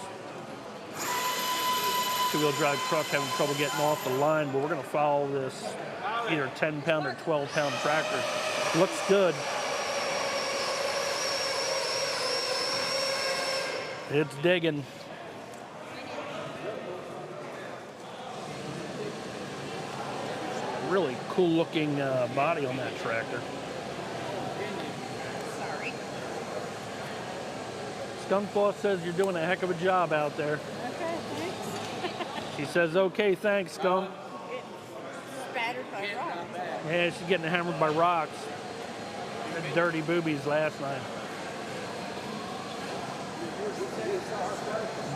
Two-wheel drive truck having trouble getting off the line, but we're going to follow this either 10-pound or 12-pound tractor. Looks good. It's digging. Really cool looking body on that tractor. Sorry. Skunk Boss says you're doing a heck of a job out there. Okay, thanks. She says, okay, thanks, Skunk. Spattered by rocks. Yeah, she's getting hammered by rocks. The dirty boobies last night.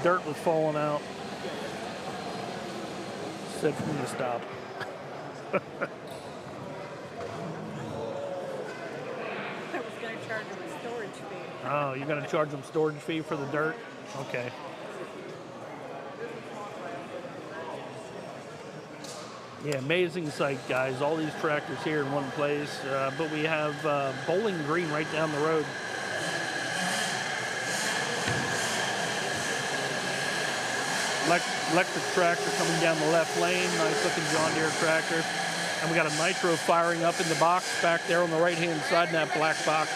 Dirt was falling out. Said for me to stop. I was going to charge him a storage fee. Oh, you're going to charge them storage fee for the dirt? Okay. Yeah, amazing sight, guys. All these tractors here in one place. But we have Bowling Green right down the road. Electric tractor coming down the left lane. Nice looking John Deere tractor. And we got a Nitro firing up in the box back there on the right-hand side in that black box.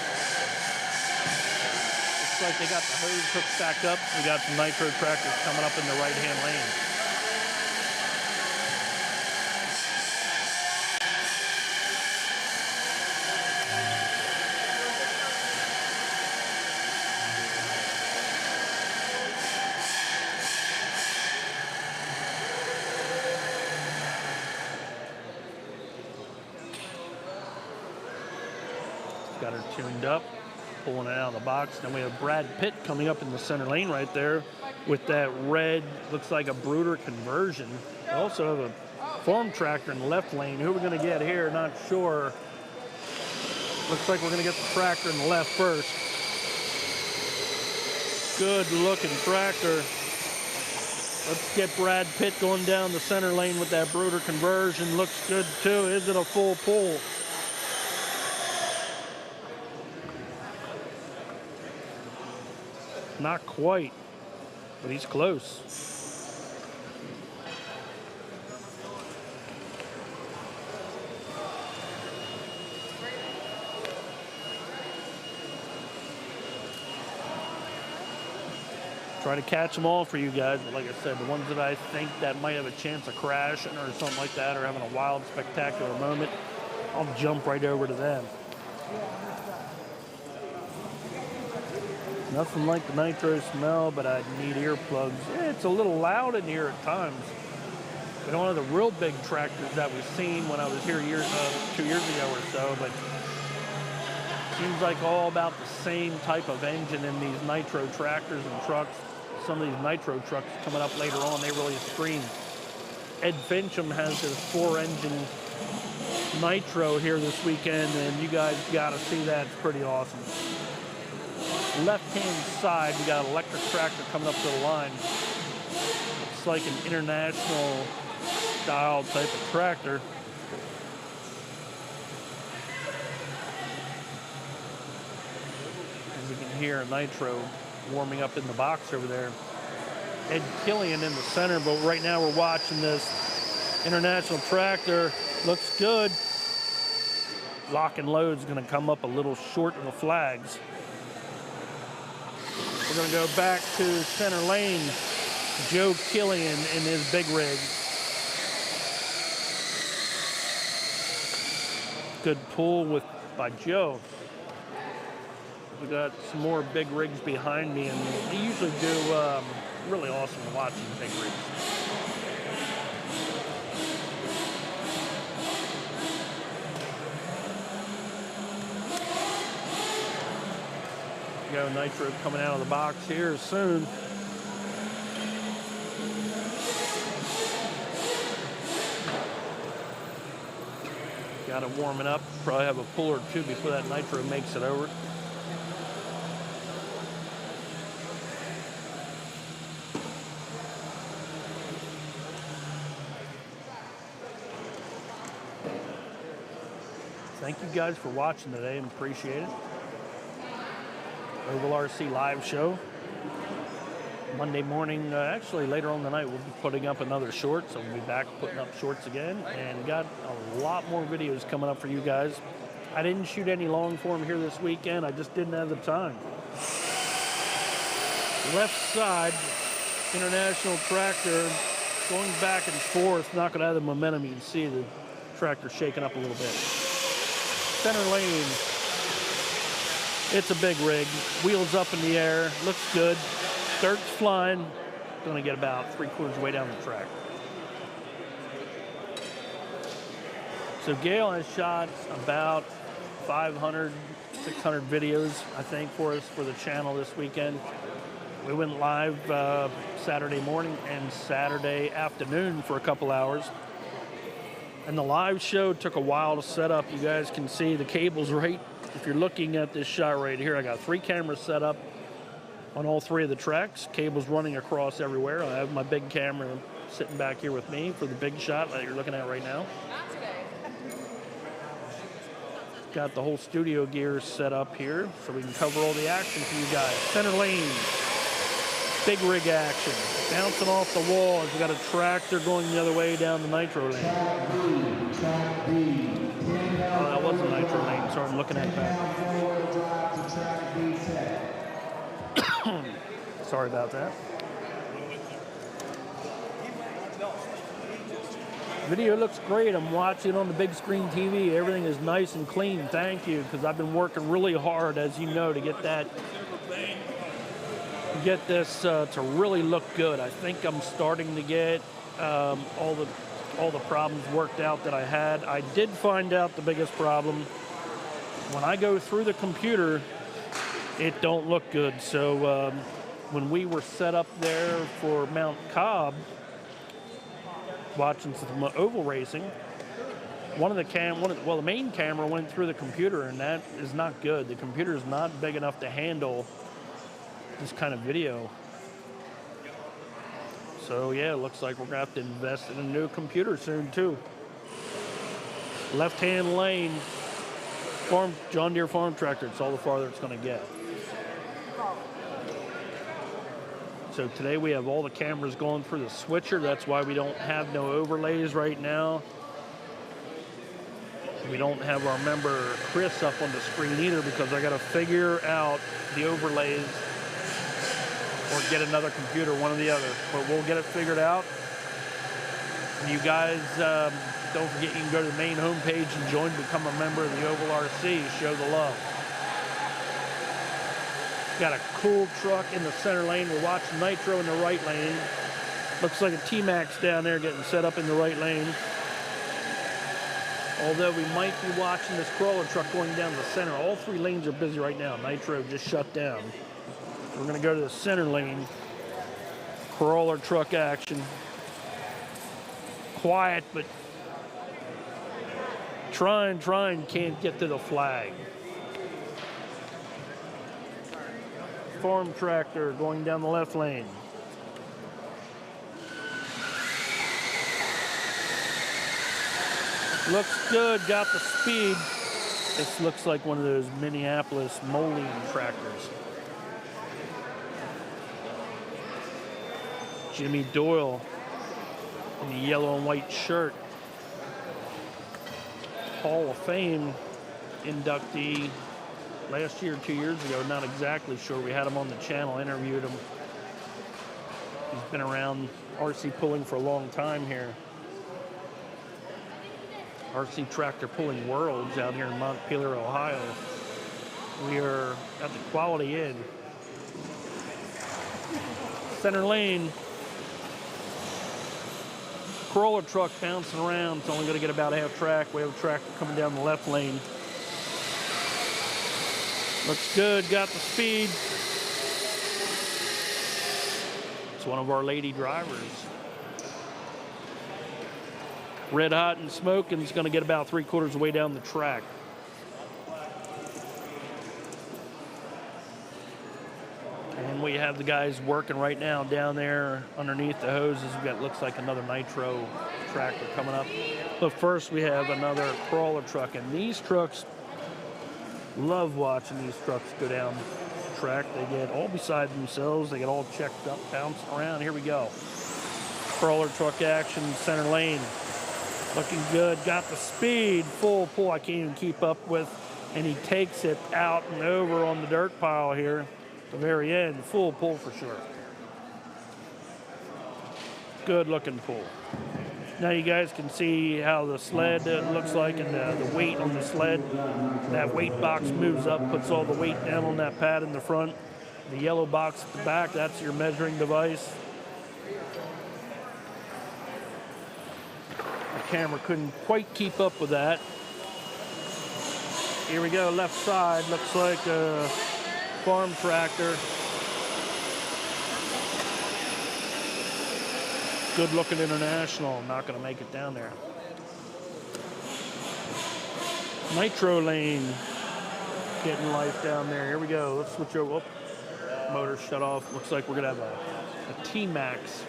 Looks like they got the hose hooked back up. We got some Nitro tractors coming up in the right-hand lane. Got her tuned up, pulling it out of the box. Then we have Brad Pitt coming up in the center lane right there with that red, looks like a brooder conversion. We also have a farm tractor in the left lane. Who we're going to get here, not sure. Looks like we're going to get the tractor in the left first. Good looking tractor. Let's get Brad Pitt going down the center lane with that brooder conversion. Looks good too. Is it a full pull? Not quite, but he's close. Try to catch them all for you guys, but like I said, the ones that I think that might have a chance of crashing or something like that, or having a wild, spectacular moment, I'll jump right over to them. Nothing like the Nitro smell, but I need earplugs. Yeah, it's a little loud in here at times. We don't have the real big tractors that we've seen when I was here 2 years ago or so, but seems like all about the same type of engine in these Nitro tractors and trucks. Some of these Nitro trucks coming up later on, they really scream. Ed Fincham has his 4-engine Nitro here this weekend, and you guys got to see that. It's pretty awesome. Left-hand side, we got an electric tractor coming up to the line. It's like an international style type of tractor. As you can hear, Nitro warming up in the box over there. Ed Killian in the center, but right now we're watching this international tractor. Looks good. Lock and load is going to come up a little short of the flags. We're going to go back to center lane. Joe Killian in his big rig. Good pull by Joe. We got some more big rigs behind me, and they usually do really awesome to watch these big rigs. Go Nitro coming out of the box here soon. Got to warm it up. Probably have a pull or two before that Nitro makes it over. Thank you guys for watching today and appreciate it. Oval RC live show. Monday morning, actually later on tonight, we'll be putting up another short, so we'll be back putting up shorts again, and got a lot more videos coming up for you guys. I didn't shoot any long form here this weekend, I just didn't have the time. Left side, international tractor going back and forth, not going to have the momentum. You can see the tractor shaking up a little bit. Center lane. It's a big rig. Wheels up in the air. Looks good. Dirt's flying. Going to get about 3/4 way down the track. So Gail has shot about 500, 600 videos, I think, for us for the channel this weekend. We went live Saturday morning and Saturday afternoon for a couple hours. And the live show took a while to set up. You guys can see the cables right. If you're looking at this shot right here, I got 3 cameras set up on all 3 of the tracks. Cables running across everywhere. I have my big camera sitting back here with me for the big shot that you're looking at right now. Not today. Got the whole studio gear set up here so we can cover all the action for you guys. Center lane, big rig action, bouncing off the walls. We got a tractor going the other way down the Nitro lane. Oh, that was the Nitro lane. Sorry, I'm looking at that. Sorry about that. Video looks great. I'm watching on the big screen TV. Everything is nice and clean. Thank you, because I've been working really hard, as you know, to get this to really look good. I think I'm starting to get all the problems worked out that I had. I did find out the biggest problem. When I go through the computer, it don't look good. So when we were set up there for Mount Cobb, watching some oval racing, the main camera went through the computer, and that is not good. The computer is not big enough to handle this kind of video. So yeah, it looks like we're gonna have to invest in a new computer soon too. Left-hand lane, John Deere farm tractor. It's all the farther it's gonna get. So today we have all the cameras going through the switcher. That's why we don't have no overlays right now. We don't have our member Chris up on the screen either, because I got to figure out the overlays or get another computer, one or the other. But we'll get it figured out. And you guys, don't forget you can go to the main homepage and join, become a member of the Oval RC. Show the love. Got a cool truck in the center lane. We're watching Nitro in the right lane. Looks like a T-Max down there getting set up in the right lane. Although we might be watching this crawler truck going down the center. All 3 lanes are busy right now. Nitro just shut down. We're gonna go to the center lane. Crawler truck action. Quiet, but trying, can't get to the flag. Farm tractor going down the left lane. Looks good, got the speed. This looks like one of those Minneapolis Moline tractors. Jimmy Doyle in the yellow and white shirt. Hall of Fame inductee. Last year, 2 years ago, not exactly sure. We had him on the channel, interviewed him. He's been around RC pulling for a long time here. RC Tractor Pulling Worlds out here in Montpelier, Ohio. We are at the Quality Inn. Center lane. Crawler truck bouncing around. It's only going to get about half track. We have a tractor coming down the left lane. Looks good, got the speed. It's one of our lady drivers. Red hot and smoking. It's going to get about 3/4 of the way down the track. And we have the guys working right now down there underneath the hoses. We've got, looks like another Nitro tractor coming up. But first we have another crawler truck. And these trucks, love watching these trucks go down the track. They get all beside themselves. They get all checked up, bouncing around. Here we go. Crawler truck action, center lane. Looking good, got the speed, full pull. I can't even keep up with. And he takes it out and over on the dirt pile here at the very end. Full pull for sure. Good looking pull. Now you guys can see how the sled looks like, and the weight on the sled. That weight box moves up, puts all the weight down on that pad in the front. The yellow box at the back, that's your measuring device. The camera couldn't quite keep up with that. Here we go, left side, looks like a farm tractor. Good looking International. I'm not going to make it down there. Nitro lane. Getting life down there. Here we go. Let's switch over. Oh, motor shut off. Looks like we're going to have a T-Max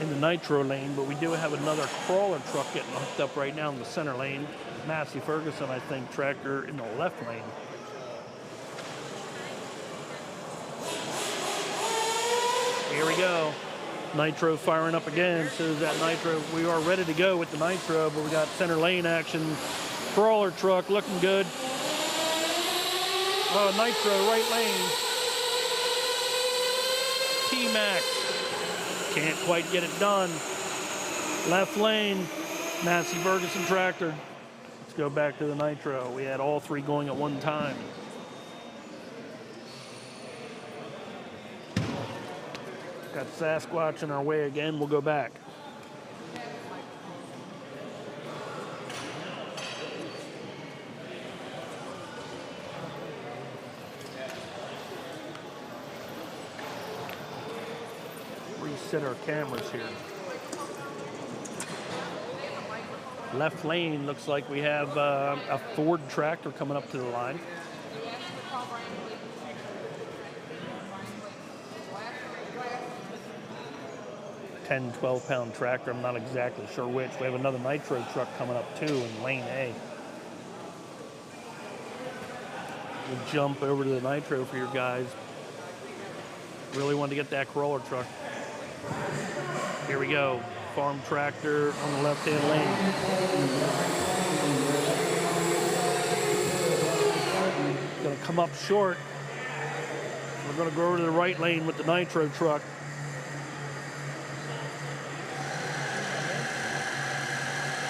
in the Nitro lane, but we do have another crawler truck getting hooked up right now in the center lane. Massey Ferguson, I think, tractor in the left lane. Here we go. Nitro firing up again. So is that Nitro. We are ready to go with the Nitro, but we got center lane action. Crawler truck looking good. Oh, Nitro, right lane. T-Max. Can't quite get it done. Left lane, Massey Ferguson tractor. Let's go back to the Nitro. We had all three going at one time. Got Sasquatch in our way again. We'll go back. Reset our cameras here. Left lane looks like we have a Ford tractor coming up to the line. 10, 12-pound tractor. I'm not exactly sure which. We have another Nitro truck coming up too in lane A. We'll jump over to the Nitro for your guys. Really wanted to get that crawler truck. Here we go. Farm tractor on the left-hand lane. Gonna come up short. We're gonna go over to the right lane with the Nitro truck.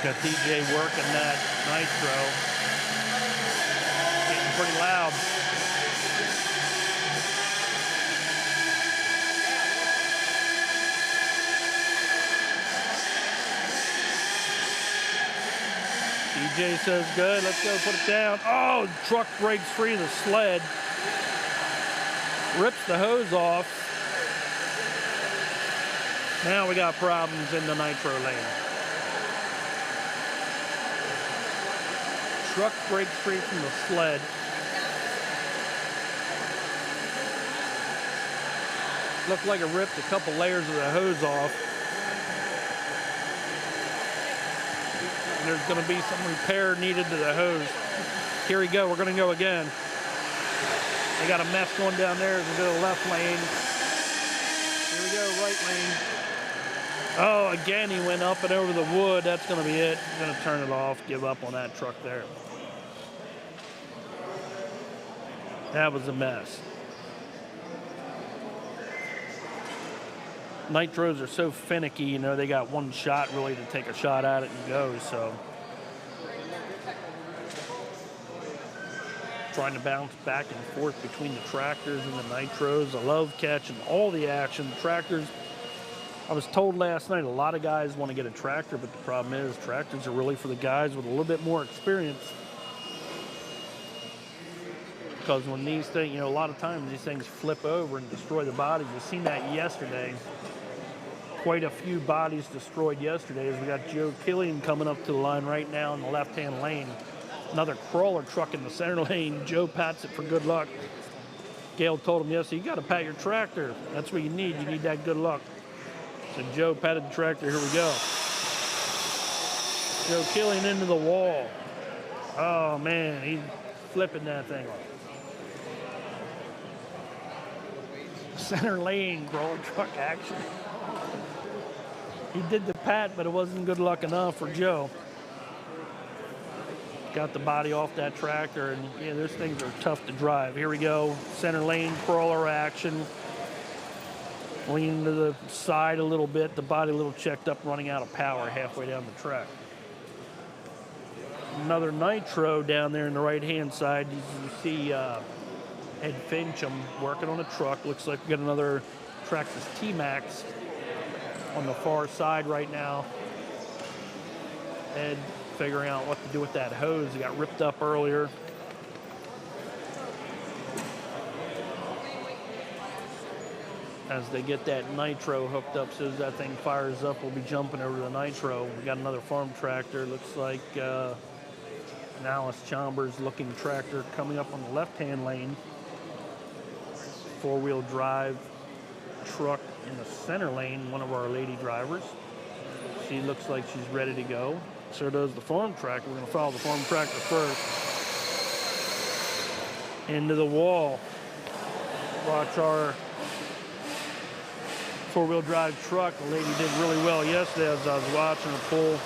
Got DJ working that Nitro. Getting pretty loud. DJ says good, let's go put it down. Oh, truck breaks free of the sled. Rips the hose off. Now we got problems in the Nitro lane. Truck breaks free from the sled. Looked like it ripped a couple layers of the hose off. And there's going to be some repair needed to the hose. Here we go. We're going to go again. They got a mess going down there as we go to the left lane. Here we go, right lane. Oh, again, he went up and over the wood. That's going to be it. I'm going to turn it off, give up on that truck there. That was a mess. Nitros are so finicky, you know, they got one shot really to take a shot at it and go, so. Trying to bounce back and forth between the tractors and the Nitros. I love catching all the action. The tractors, I was told last night a lot of guys want to get a tractor, but the problem is tractors are really for the guys with a little bit more experience. Because when these things, you know, a lot of times these things flip over and destroy the bodies. You've seen that yesterday. Quite a few bodies destroyed yesterday as we got Joe Killian coming up to the line right now in the left-hand lane. Another crawler truck in the center lane. Joe pats it for good luck. Gail told him yesterday, you got to pat your tractor. That's what you need. You need that good luck. So Joe patted the tractor. Here we go. Joe Killian into the wall. Oh, man, he's flipping that thing off. Center lane, crawler truck action. He did the pat, but it wasn't good luck enough for Joe. Got the body off that tractor, and yeah, those things are tough to drive. Here we go, center lane crawler action. Leaning to the side a little bit, the body a little checked up, running out of power halfway down the track. Another Nitro down there in the right-hand side. You see Ed Fincham working on a truck. Looks like we got another Traxxas T-Max on the far side right now. Ed figuring out what to do with that hose. It got ripped up earlier. As they get that Nitro hooked up, so as that thing fires up, we'll be jumping over to the Nitro. We got another farm tractor. Looks like An Alice Chambers looking tractor coming up on the left-hand lane. Four-wheel drive truck in the center lane, one of our lady drivers. She looks like she's ready to go. So does the farm tractor. We're going to follow the farm tractor first. Into the wall. Watch our four-wheel drive truck. The lady did really well yesterday as I was watching her pull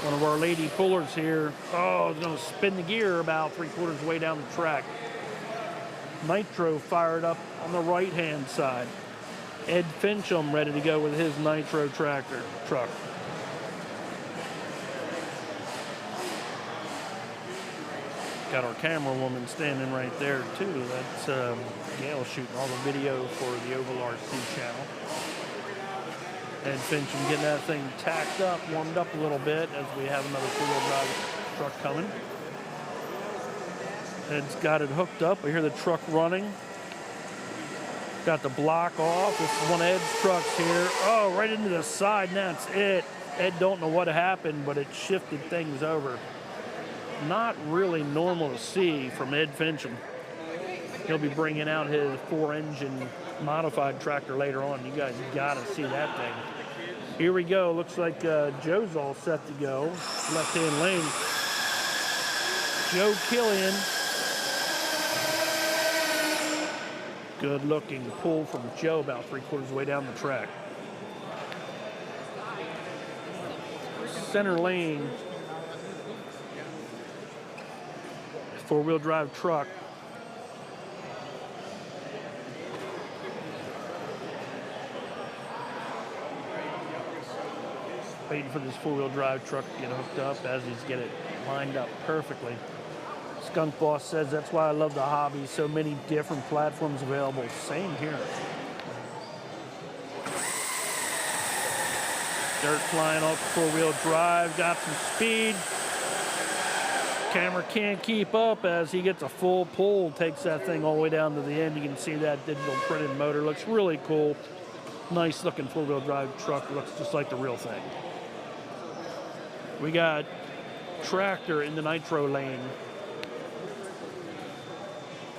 one of our lady pullers here. Oh, it's going to spin the gear about 3/4 way down the track. Nitro fired up on the right-hand side. Ed Fincham ready to go with his Nitro tractor truck. Got our camera woman standing right there too. That's Gail shooting all the video for the Oval RC channel. Ed Fincham getting that thing tacked up, warmed up a little bit as we have another four-wheel drive truck coming. Ed's got it hooked up. I hear the truck running. Got the block off. This is one of Ed's trucks here. Oh, right into the side, and that's it. Ed don't know what happened, but it shifted things over. Not really normal to see from Ed Fincham. He'll be bringing out his 4-engine modified tractor later on. You guys gotta see that thing. Here we go. Looks like Joe's all set to go. Left-hand lane. Joe Killian. Good looking pull from Joe about 3/4 way down the track. Center lane. Four-wheel drive truck. Waiting for this four-wheel drive truck to get hooked up as he's getting it lined up perfectly. Skunk Boss says that's why I love the hobby. So many different platforms available. Same here. Dirt flying off the four-wheel drive. Got some speed. Camera can't keep up as he gets a full pull. Takes that thing all the way down to the end. You can see that digital printed motor. Looks really cool. Nice looking four-wheel drive truck. Looks just like the real thing. We got tractor in the Nitro lane.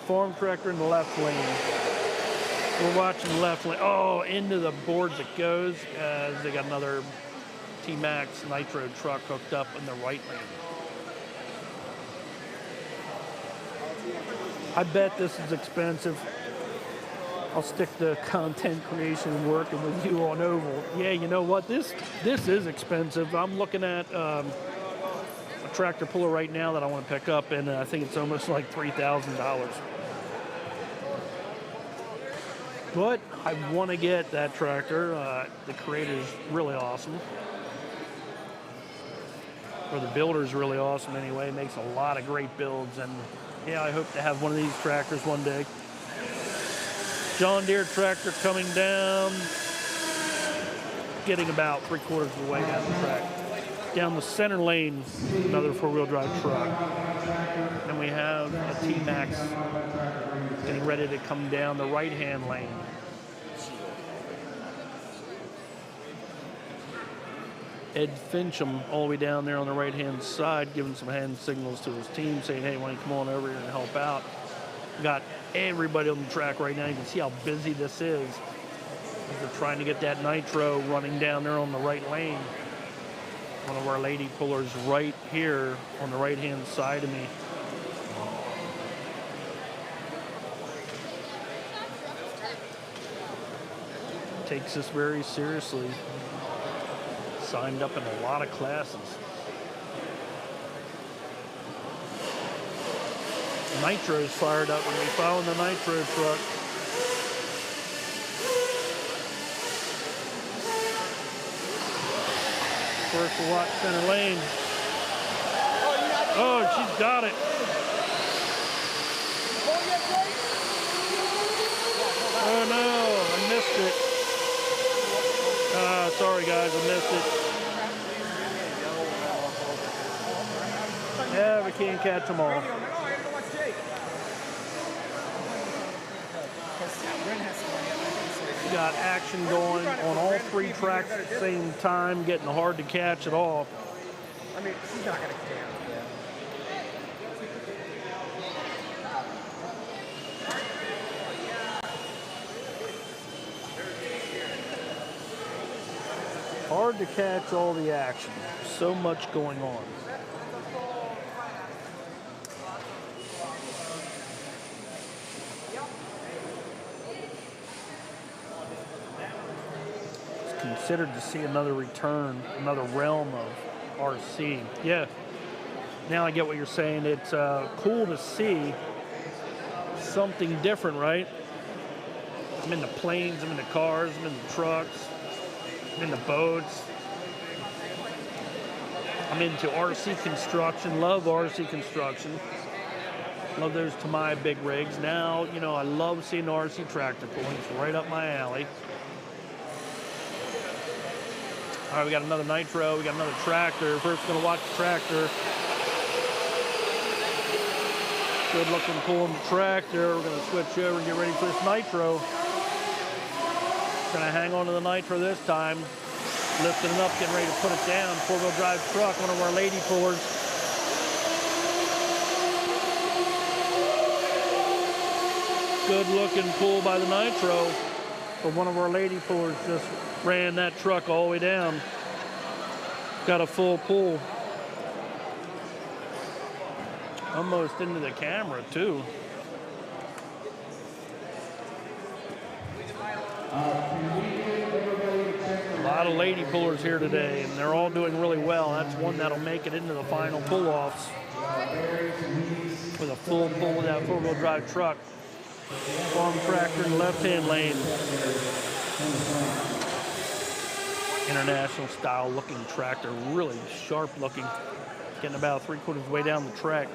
Farm tractor in the left lane. We're watching the left lane. Oh, into the boards it goes as they got another T-Max Nitro truck hooked up in the right lane. I bet this is expensive. I'll stick to content creation and working with you on Oval. Yeah, you know what? This is expensive. I'm looking at a tractor puller right now that I want to pick up, and I think it's almost like $3,000. But I want to get that tractor. The creator's really awesome. Or the builder's really awesome anyway. Makes a lot of great builds, and yeah, I hope to have one of these tractors one day. John Deere tractor coming down, getting about 3/4 of the way down the track. Down the center lane, another four-wheel drive truck. Then we have a T-Max getting ready to come down the right-hand lane. Ed Fincham all the way down there on the right-hand side, giving some hand signals to his team, saying, hey, why don't you come on over here and help out? Got everybody on the track right now. You can see how busy this is. They're trying to get that Nitro running down there on the right lane. One of our lady pullers right here on the right-hand side of me. Takes this very seriously. Signed up in a lot of classes. Nitro's fired up when we found the Nitro truck. First to watch center lane. Oh, she's got it. Oh no, I missed it. Sorry guys, I missed it. Yeah, we can't catch them all. We got action going on all three tracks at the same time, getting hard to catch it all. I mean, she's not going to hard to catch all the action. So much going on. It's considered to see another return, another realm of RC. Yeah, now I get what you're saying. It's cool to see something different, right? I'm in the planes, I'm in the cars, I'm in the trucks, I'm in the boats. I'm into RC construction, love RC construction. Love those to my big rigs. Now, you know, I love seeing the RC tractor pulling. It's right up my alley. All right, we got another Nitro, we got another tractor. First, gonna watch the tractor. Good looking pulling the tractor. We're gonna switch over and get ready for this Nitro. Gonna hang on to the Nitro this time. Lifting it up, getting ready to put it down. Four-wheel drive truck, one of our lady pullers. Good looking pull by the Nitro. But one of our lady pullers just ran that truck all the way down. Got a full pull. Almost into the camera too. A lot of lady pullers here today, and they're all doing really well. That's one that'll make it into the final pull-offs with a full pull with that four-wheel drive truck. Farm tractor in the left-hand lane. International style looking tractor, really sharp looking. Getting about 3/4 way down the track.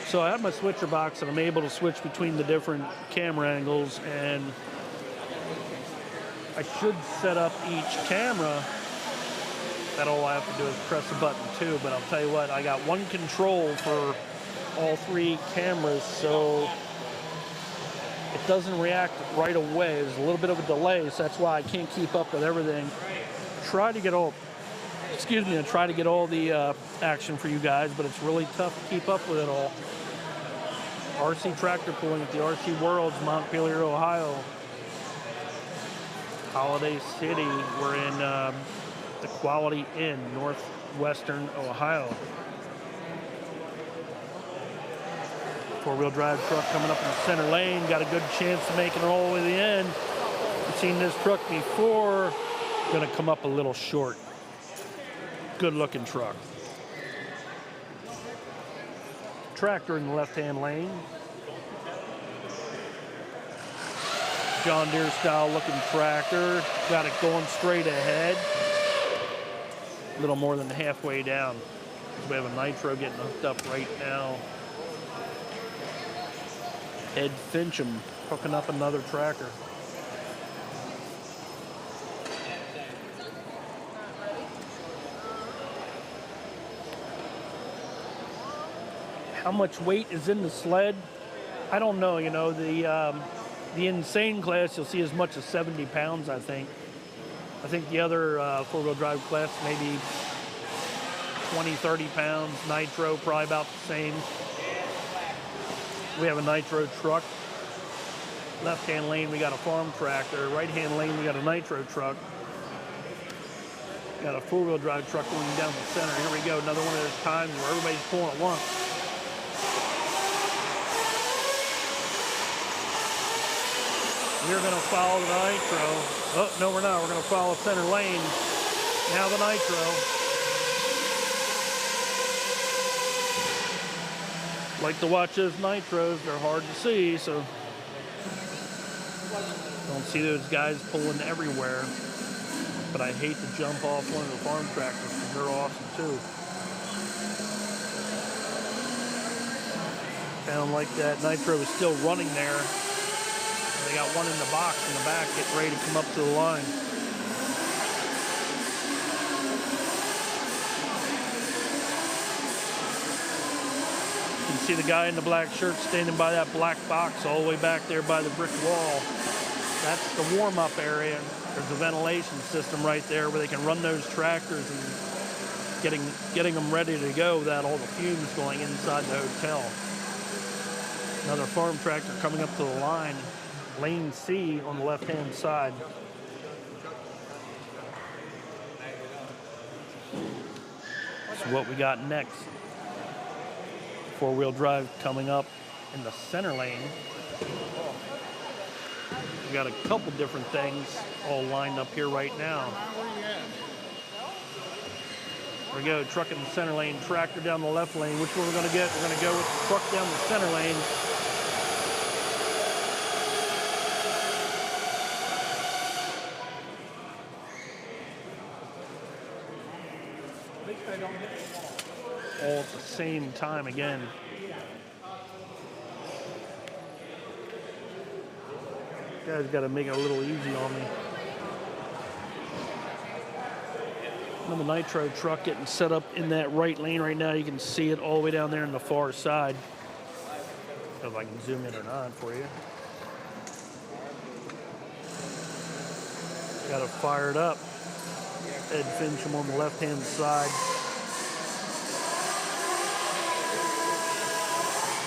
So I have my switcher box and I'm able to switch between the different camera angles, and I should set up each camera. That all I have to do is press a button too, but I'll tell you what, I got one control for all three cameras, so it doesn't react right away. There's a little bit of a delay, so that's why I can't keep up with everything. Try to get all, I try to get all the action for you guys, but it's really tough to keep up with it all. RC tractor pulling at the RC Worlds, Montpelier, Ohio. Holiday City. We're in the Quality Inn, northwestern Ohio. Four-wheel drive truck coming up in the center lane. Got a good chance of making it all the way to the end. I've seen this truck before. Gonna come up a little short. Good looking truck. Tractor in the left-hand lane. John Deere style looking tractor. Got it going straight ahead. A little more than halfway down. We have a Nitro getting hooked up right now. Ed Fincham hooking up another tractor. How much weight is in the sled? I don't know. You know, the insane class, you'll see as much as 70 pounds, I think. I think the other four-wheel drive class, maybe 20, 30 pounds. Nitro, probably about the same. We have a Nitro truck. Left-hand lane, we got a farm tractor. Right-hand lane, we got a Nitro truck. Got a four-wheel drive truck going down the center. Here we go, another one of those times where everybody's pulling at once. We're going to follow the Nitro. Oh, no, we're not. We're going to follow center lane. Now the Nitro. Like to watch those Nitros. They're hard to see, so don't see those guys pulling everywhere. But I hate to jump off one of the farm tractors because they're awesome too. Sound like that Nitro is still running there. They got one in the box in the back getting ready to come up to the line. You can see the guy in the black shirt standing by that black box all the way back there by the brick wall. That's the warm-up area. There's a ventilation system right there where they can run those tractors and getting them ready to go without all the fumes going inside the hotel. Another farm tractor coming up to the line. lane C on the left-hand side. So what we got next? Four-wheel drive coming up in the center lane. We got a couple different things all lined up here right now. Here we go, truck in the center lane, tractor down the left lane. Which one we're going to get? We're going to go with the truck down the center lane. All at the same time again. Guys got to make it a little easy on me. And the Nitro truck getting set up in that right lane right now. You can see it all the way down there on the far side. If I can zoom in or not for you. Got it fired up. Ed Fincham on the left-hand side.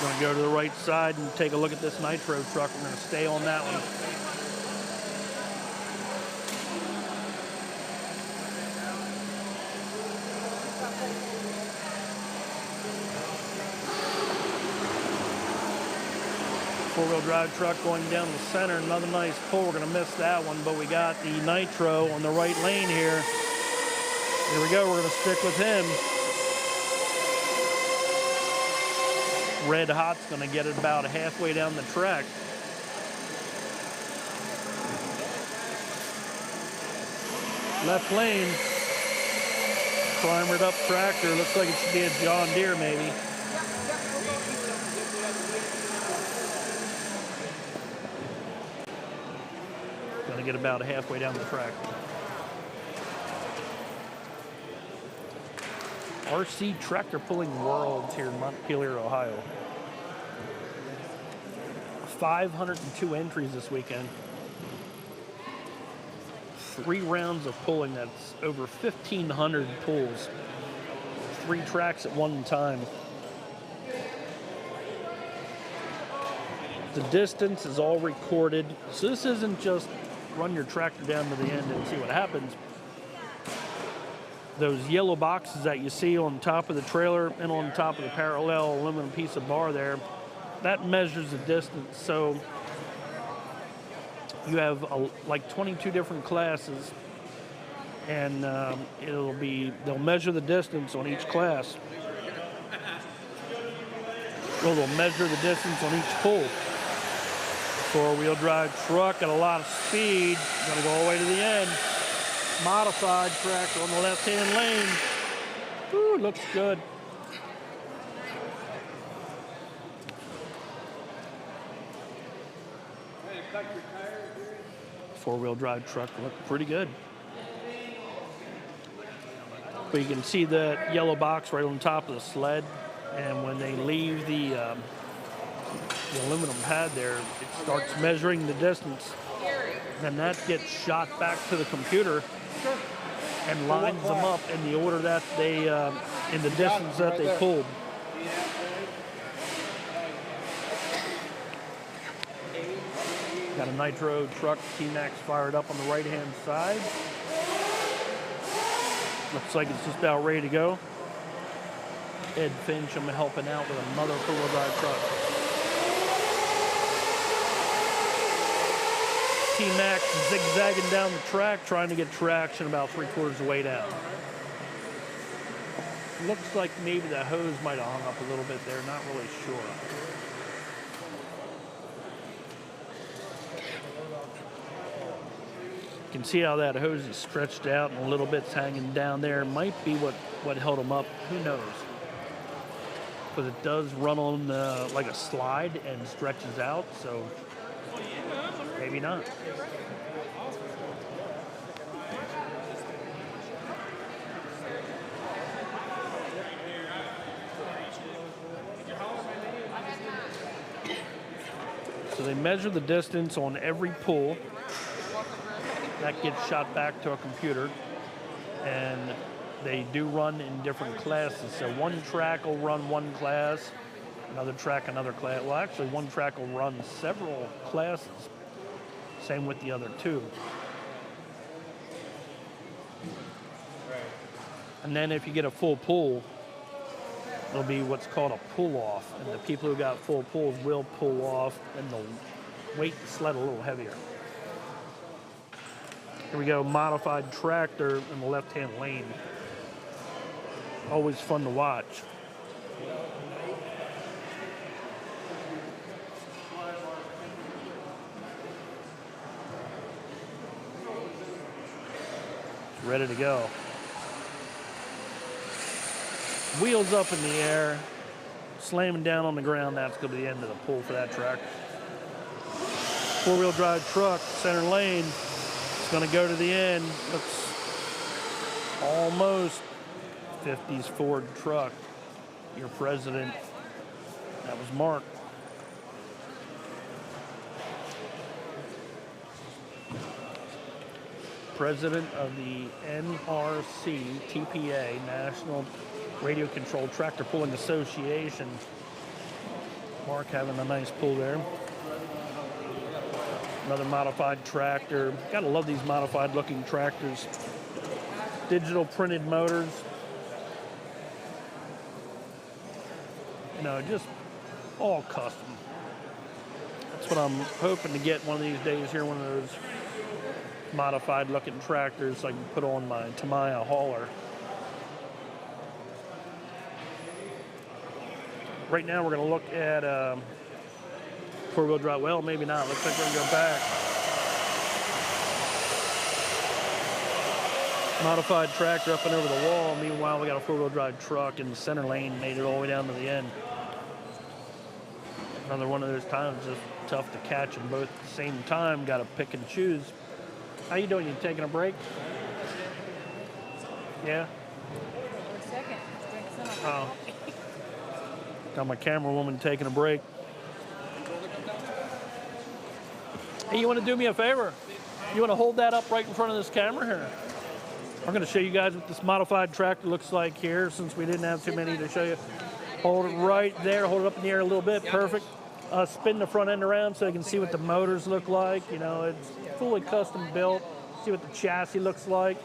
Going to go to the right side and take a look at this Nitro truck. We're going to stay on that one. Four-wheel drive truck going down the center. Another nice pull. We're going to miss that one, but we got the Nitro on the right lane here. Here we go. We're going to stick with him. Red Hot's going to get it about halfway down the track. Left lane. Climbered up tractor. Looks like it should be a John Deere maybe. Going to get about halfway down the track. RC Tractor Pulling Worlds here in Montpelier, Ohio. 502 entries this weekend. 3 rounds of pulling, that's over 1,500 pulls. 3 tracks at one time. The distance is all recorded, so this isn't just run your tractor down to the end and see what happens. Those yellow boxes that you see on top of the trailer and on top of the parallel aluminum piece of bar there, that measures the distance. So you have like 22 different classes, and they'll measure the distance on each class. Well, they'll measure the distance on each pull. Four-wheel drive truck at a lot of speed, gonna go all the way to the end. Modified tractor on the left-hand lane. Ooh, looks good. Four-wheel drive truck looked pretty good. But you can see that yellow box right on top of the sled, and when they leave the aluminum pad there, it starts measuring the distance. Then that gets shot back to the computer and lines them up in the order that they, in the distance that they pulled. Got a Nitro truck, T-Max fired up on the right-hand side. Looks like it's just about ready to go. Ed Fincham helping out with another four-wheel drive truck. T-Max zigzagging down the track, trying to get traction about 3/4 of the way down. Looks like maybe the hose might have hung up a little bit there, not really sure. You can see how that hose is stretched out and a little bit's hanging down there. Might be what held them up, who knows? Because it does run on like a slide and stretches out, so maybe not. So they measure the distance on every pull. That gets shot back to a computer. And they do run in different classes. So one track will run one class, another track, another class. Well, actually, one track will run several classes. Same with the other two. And then if you get a full pull, it'll be what's called a pull off. And the people who got full pulls will pull off and they'll weight the sled a little heavier. Here we go, modified tractor in the left-hand lane. Always fun to watch. It's ready to go. Wheels up in the air, slamming down on the ground. That's going to be the end of the pull for that tractor. Four-wheel drive truck, center lane. It's going to go to the end. Looks almost 50s Ford truck. Your president, that was Mark. President of the NRC TPA, National Radio Control Tractor Pulling Association. Mark having a nice pull there. Another modified tractor. Gotta love these modified looking tractors. Digital printed motors. You know, just all custom. That's what I'm hoping to get one of these days here, one of those modified looking tractors so I can put on my Tamiya hauler. Right now we're going to look at four-wheel drive. Well, maybe not. Looks like we're going to go back. Modified tractor up and over the wall. Meanwhile, we got a four-wheel drive truck in the center lane, made it all the way down to the end. Another one of those times just tough to catch them both at the same time. Got to pick and choose. How you doing? You taking a break? Yeah? For a second. Drink some of Oh. Got my camera woman taking a break. Hey, you want to do me a favor? You want to hold that up right in front of this camera here? I'm going to show you guys what this modified tractor looks like here, since we didn't have too many to show you. Hold it right there. Hold it up in the air a little bit. Perfect. Spin the front end around so you can see what the motors look like. You know, it's fully custom built. See what the chassis looks like.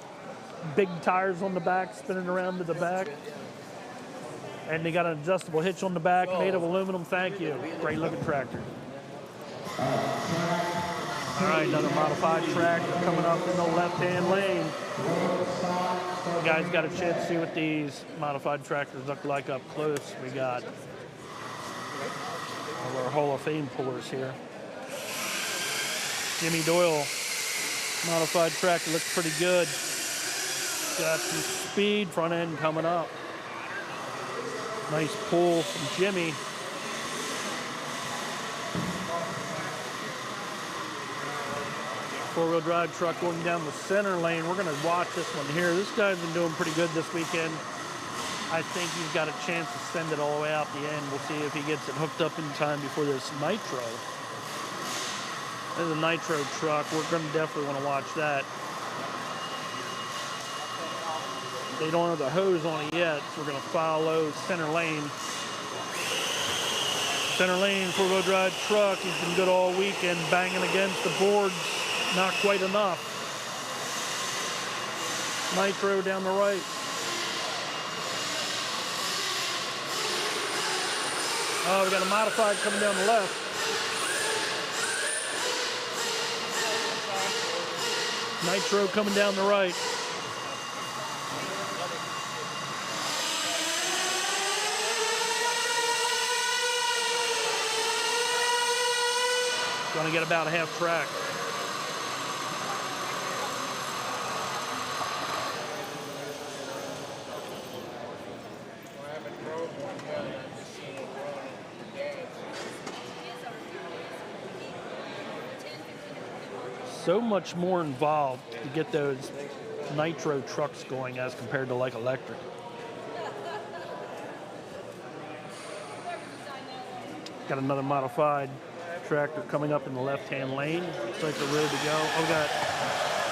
Big tires on the back, spinning around to the back. And they got an adjustable hitch on the back, made of aluminum. Thank you. Great looking tractor. All right, another modified tractor coming up in the left-hand lane. You guys got a chance to see what these modified tractors look like up close. We got all our Hall of Fame pullers here. Jimmy Doyle modified tractor looks pretty good. Got some speed, front end coming up. Nice pull from Jimmy. Four-wheel drive truck going down the center lane. We're going to watch this one here. This guy's been doing pretty good this weekend. I think he's got a chance to send it all the way out the end. We'll see if he gets it hooked up in time before this Nitro. There's a Nitro truck. We're going to definitely want to watch that. They don't have the hose on it yet, so we're going to follow center lane. Center lane, four-wheel drive truck. He's been good all weekend, banging against the boards. Not quite enough. Nitro down the right. Oh, we got a modified coming down the left. Nitro coming down the right. Gonna get about a half track. So much more involved to get those Nitro trucks going as compared to like electric. Got another modified tractor coming up in the left-hand lane. Looks like they're ready to go. Oh, we got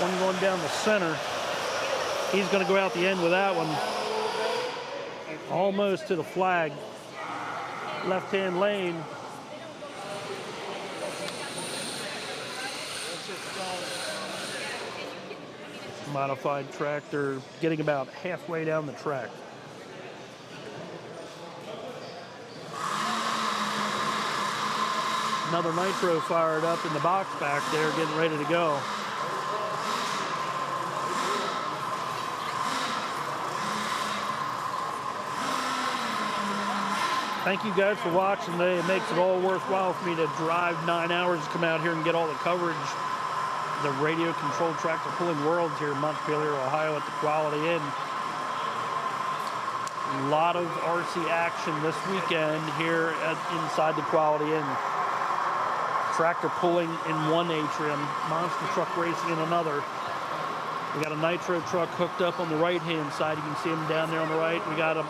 one going down the center. He's going to go out the end with that one. Almost to the flag. Left-hand lane. Modified tractor getting about halfway down the track. Another Nitro fired up in the box back there, getting ready to go. Thank you guys for watching today. It makes it all worthwhile for me to drive 9 hours to come out here and get all the coverage. The radio controlled tractor pulling worlds here in Montpelier, Ohio at the Quality Inn. A lot of RC action this weekend here inside the Quality Inn. Tractor pulling in one atrium, monster truck racing in another. We got a Nitro truck hooked up on the right-hand side. You can see them down there on the right. We got a,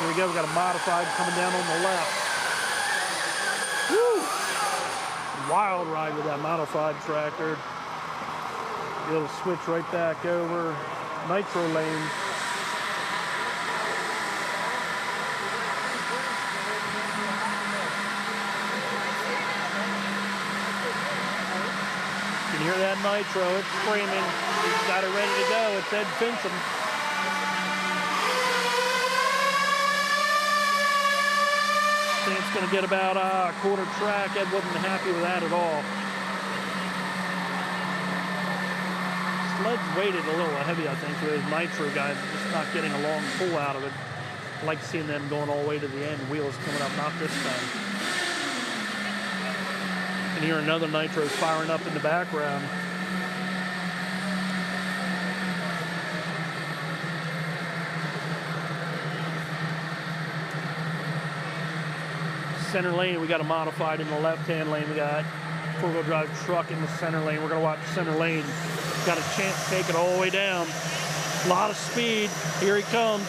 here we go, we got a modified coming down on the left. Woo! Wild ride with that modified tractor. It'll switch right back over Nitro lane. You can hear that Nitro, it's screaming. He's got it ready to go. It's Ed Fincham. I think it's going to get about a quarter track. Ed wasn't happy with that at all. Sled's weighted a little heavy, I think, for those Nitro guys. Just not getting a long pull out of it. I like seeing them going all the way to the end. Wheels coming up, not this time. And here another Nitro firing up in the background. Center lane, we got a modified in the left-hand lane. We got four-wheel drive truck in the center lane. We're going to watch center lane. Got a chance to take it all the way down. A lot of speed. Here he comes.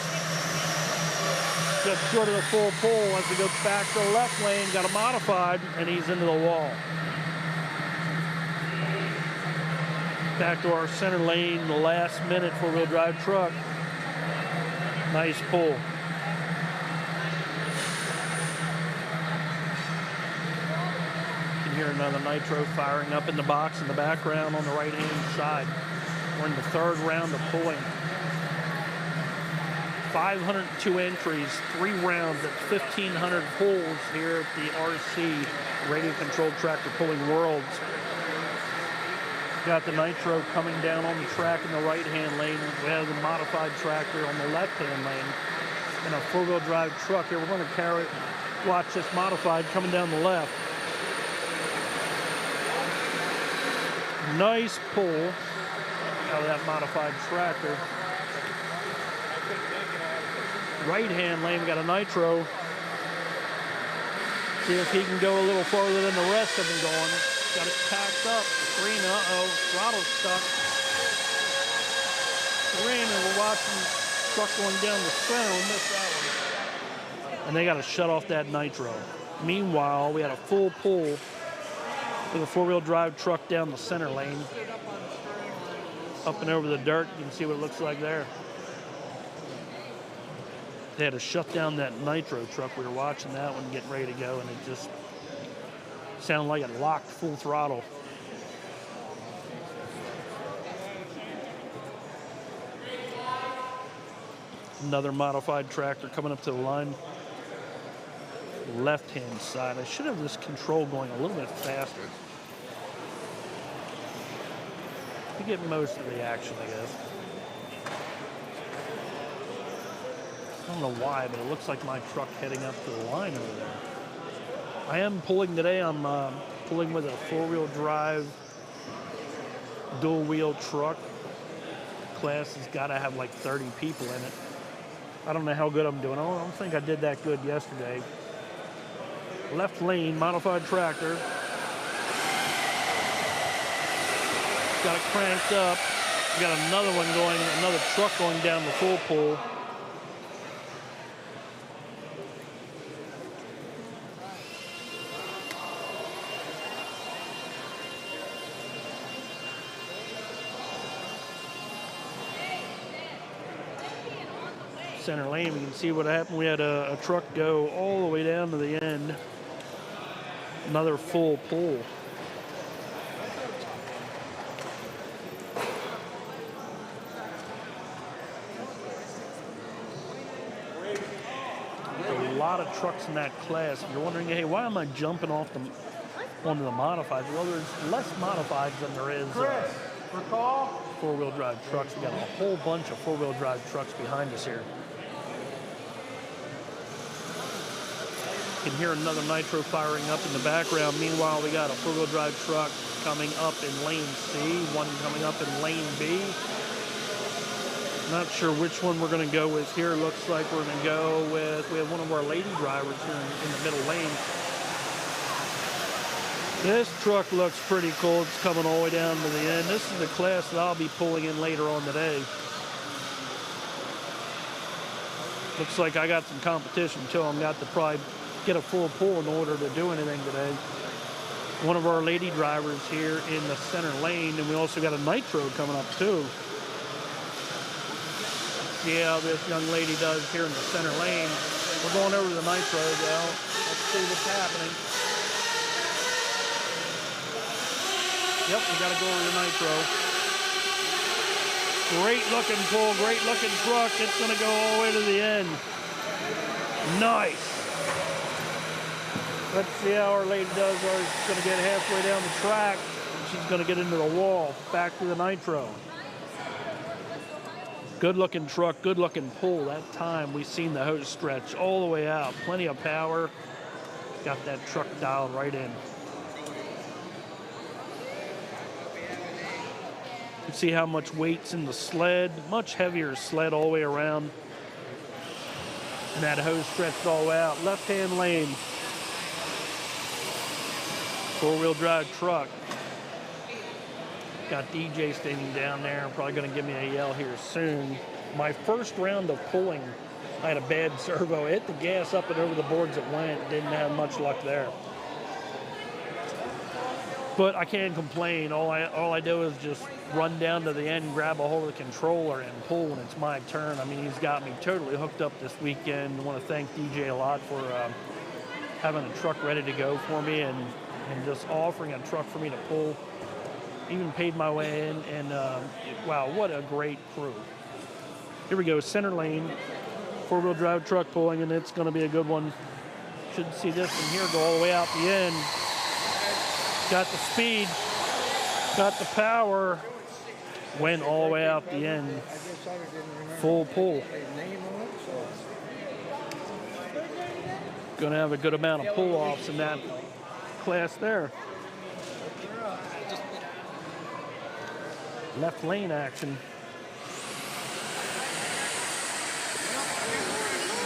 Just short of the full pull as he goes back to the left lane. Got a modified, and he's into the wall. Back to our center lane, the last minute four-wheel drive truck. Nice pull. Here another Nitro firing up in the box in the background on the right-hand side. We're in the third round of pulling. 502 entries, 3 rounds at 1,500 pulls here at the RC radio-controlled tractor pulling worlds. Got the Nitro coming down on the track in the right-hand lane. We have the modified tractor on the left-hand lane. And a four-wheel drive truck here. We're going to watch this modified coming down the left. Nice pull out of that modified tractor. Right-hand lane, we got a Nitro. See if he can go a little farther than the rest of them going. Got it packed up. Green, throttle's stuck. Green, and we're watching truck going down the center. We missed that one. And they got to shut off that Nitro. Meanwhile, we had a full pull with a four-wheel drive truck down the center lane. Up and over the dirt, you can see what it looks like there. They had to shut down that Nitro truck. We were watching that one getting ready to go, and it just sounded like it locked full throttle. Another modified tractor coming up to the line. Left-hand side. I should have this control going a little bit faster. You get most of the action, I guess. I don't know why, but it looks like my truck heading up to the line over there. I am pulling today. I'm pulling with a four-wheel drive dual-wheel truck. Class has got to have like 30 people in it. I don't know how good I'm doing. I don't think I did that good yesterday. Left lane, modified tractor. Got it cranked up. We got another one going, another truck going down the full pull. Center lane, we can see what happened. We had a truck go all the way down to the end. Another full pull. lot of trucks in that class. If you're wondering, hey, why am I jumping off onto the modifieds? Well, there's less modifieds than there is four-wheel drive trucks. We got a whole bunch of four-wheel drive trucks behind us here. You can hear another Nitro firing up in the background. Meanwhile, we got a four-wheel drive truck coming up in lane C, one coming up in lane B. Not sure which one we're going to go with here. Looks like we're going to go with, we have one of our lady drivers here in the middle lane. This truck looks pretty cool. It's coming all the way down to the end. This is the class that I'll be pulling in later on today. Looks like I got some competition too. I'm going to have to probably get a full pull in order to do anything today. One of our lady drivers here in the center lane, and we also got a Nitro coming up too. See how this young lady does here in the center lane. We're going over to the Nitro now. Let's see what's happening. Yep, we got to go over to Nitro. Great looking pull, great looking truck. It's going to go all the way to the end. Nice. Let's see how our lady does. She's going to get halfway down the track. And she's going to get into the wall. Back to the Nitro. Good looking truck, good looking pull. That time we seen the hose stretch all the way out. Plenty of power. Got that truck dialed right in. You see how much weight's in the sled. Much heavier sled all the way around. And that hose stretched all the way out. Left-hand lane. Four-wheel drive truck. Got DJ standing down there. Probably going to give me a yell here soon. My first round of pulling, I had a bad servo. I hit the gas up and over the boards it went. Didn't have much luck there. But I can't complain. All I do is just run down to the end, grab a hold of the controller, and pull when it's my turn. I mean, he's got me totally hooked up this weekend. I want to thank DJ a lot for having a truck ready to go for me and just offering a truck for me to pull. Even paid my way in, and wow, what a great crew. Here we go, center lane, four-wheel drive truck pulling, and it's going to be a good one. Should see this one here go all the way out the end. Got the speed, got the power, went all the way out the end. Full pull. Going to have a good amount of pull-offs in that class there. Left lane action.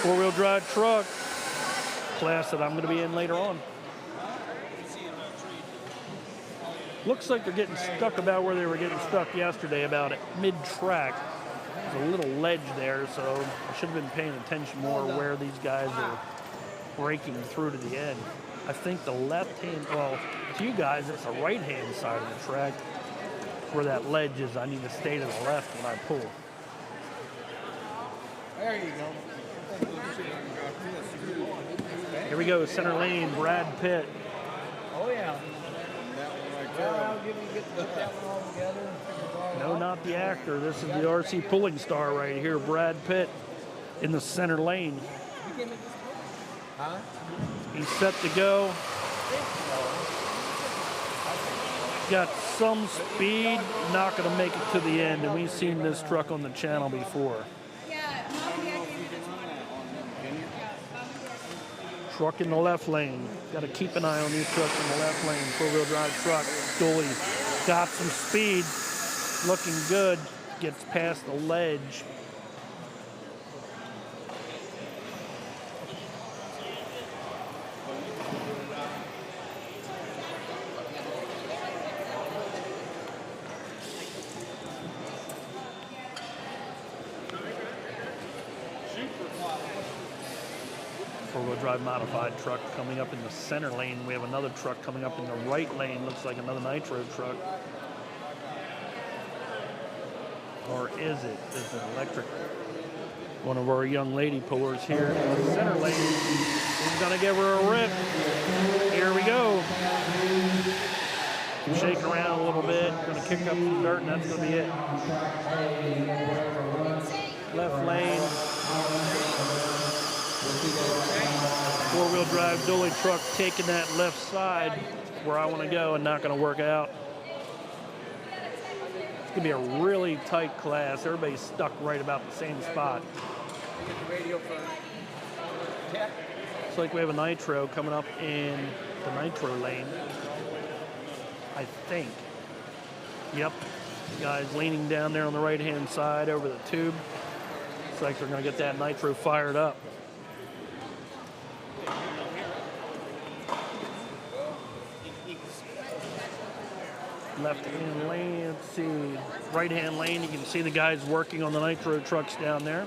Four-wheel drive truck. Class that I'm going to be in later on. Looks like they're getting stuck about where they were getting stuck yesterday, about at mid-track. There's a little ledge there, so I should have been paying attention more where these guys are breaking through to the end. I think the left-hand, well, to you guys, it's the right-hand side of the track. Where that ledge is, I need to stay to the left when I pull. There you go. Here we go, center lane, Brad Pitt. Oh, yeah. That one right there. I'll get that one all together. No, not the actor. This is the RC pulling star right here, Brad Pitt, in the center lane. Huh? He's set to go. Got some speed, not going to make it to the end, and we've seen this truck on the channel before. Truck in the left lane. Got to keep an eye on these trucks in the left lane. Four-wheel drive truck. Dually. Got some speed. Looking good. Gets past the ledge. Four-wheel drive modified truck coming up in the center lane. We have another truck coming up in the right lane. Looks like another Nitro truck. Or is it? Is it electric? One of our young lady pullers here in the center lane. He's gonna give her a rip. Here we go. Shake around a little bit. Gonna kick up some dirt, and that's gonna be it. Left lane. four-wheel drive dually truck taking that left side where I want to go and not going to work out. It's going to be a really tight class. Everybody's stuck right about the same spot. Looks like we have a Nitro coming up in the Nitro lane, I think. Yep. Guys leaning down there on the right-hand side over the tube. Looks like they're going to get that Nitro fired up. Left-hand lane, let's see. Right-hand lane, you can see the guys working on the Nitro trucks down there.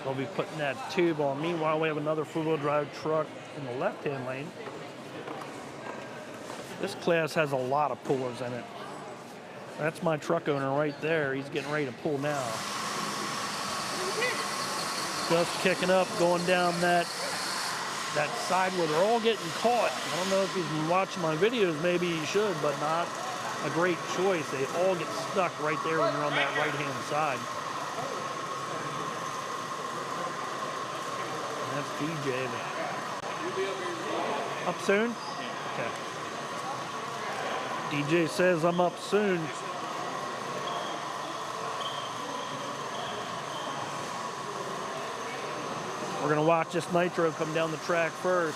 They'll be putting that tube on. Meanwhile, we have another four-wheel drive truck in the left-hand lane. This class has a lot of pullers in it. That's my truck owner right there. He's getting ready to pull now. Just kicking up, going down that side where they're all getting caught. I don't know if he's been watching my videos. Maybe he should, but not a great choice. They all get stuck right there when you're on that right-hand side. And that's DJ. Up soon? Okay. DJ says I'm up soon. We're going to watch this Nitro come down the track first.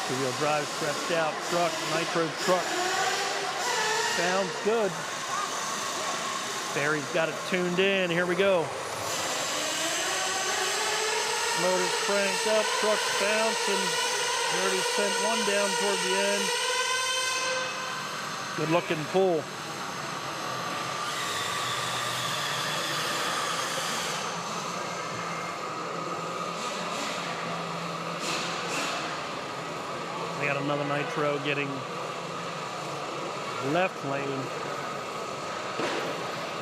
Two-wheel drive, stretched out truck, Nitro truck. Sounds good. Barry's got it tuned in. Here we go. Motor's cranked up, truck's bouncing. He already sent one down toward the end. Good looking pull. We got another Nitro getting left lane.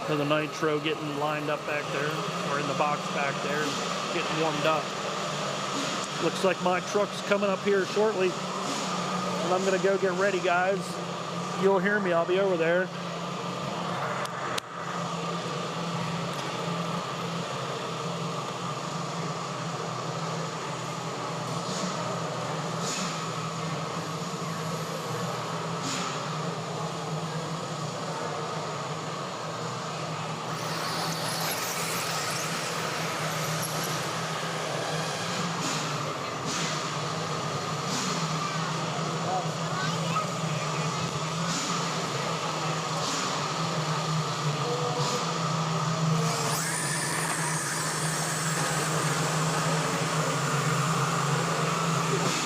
Another Nitro getting lined up back there, or in the box back there, getting warmed up. Looks like my truck's coming up here shortly, and I'm gonna go get ready, guys. You'll hear me, I'll be over there.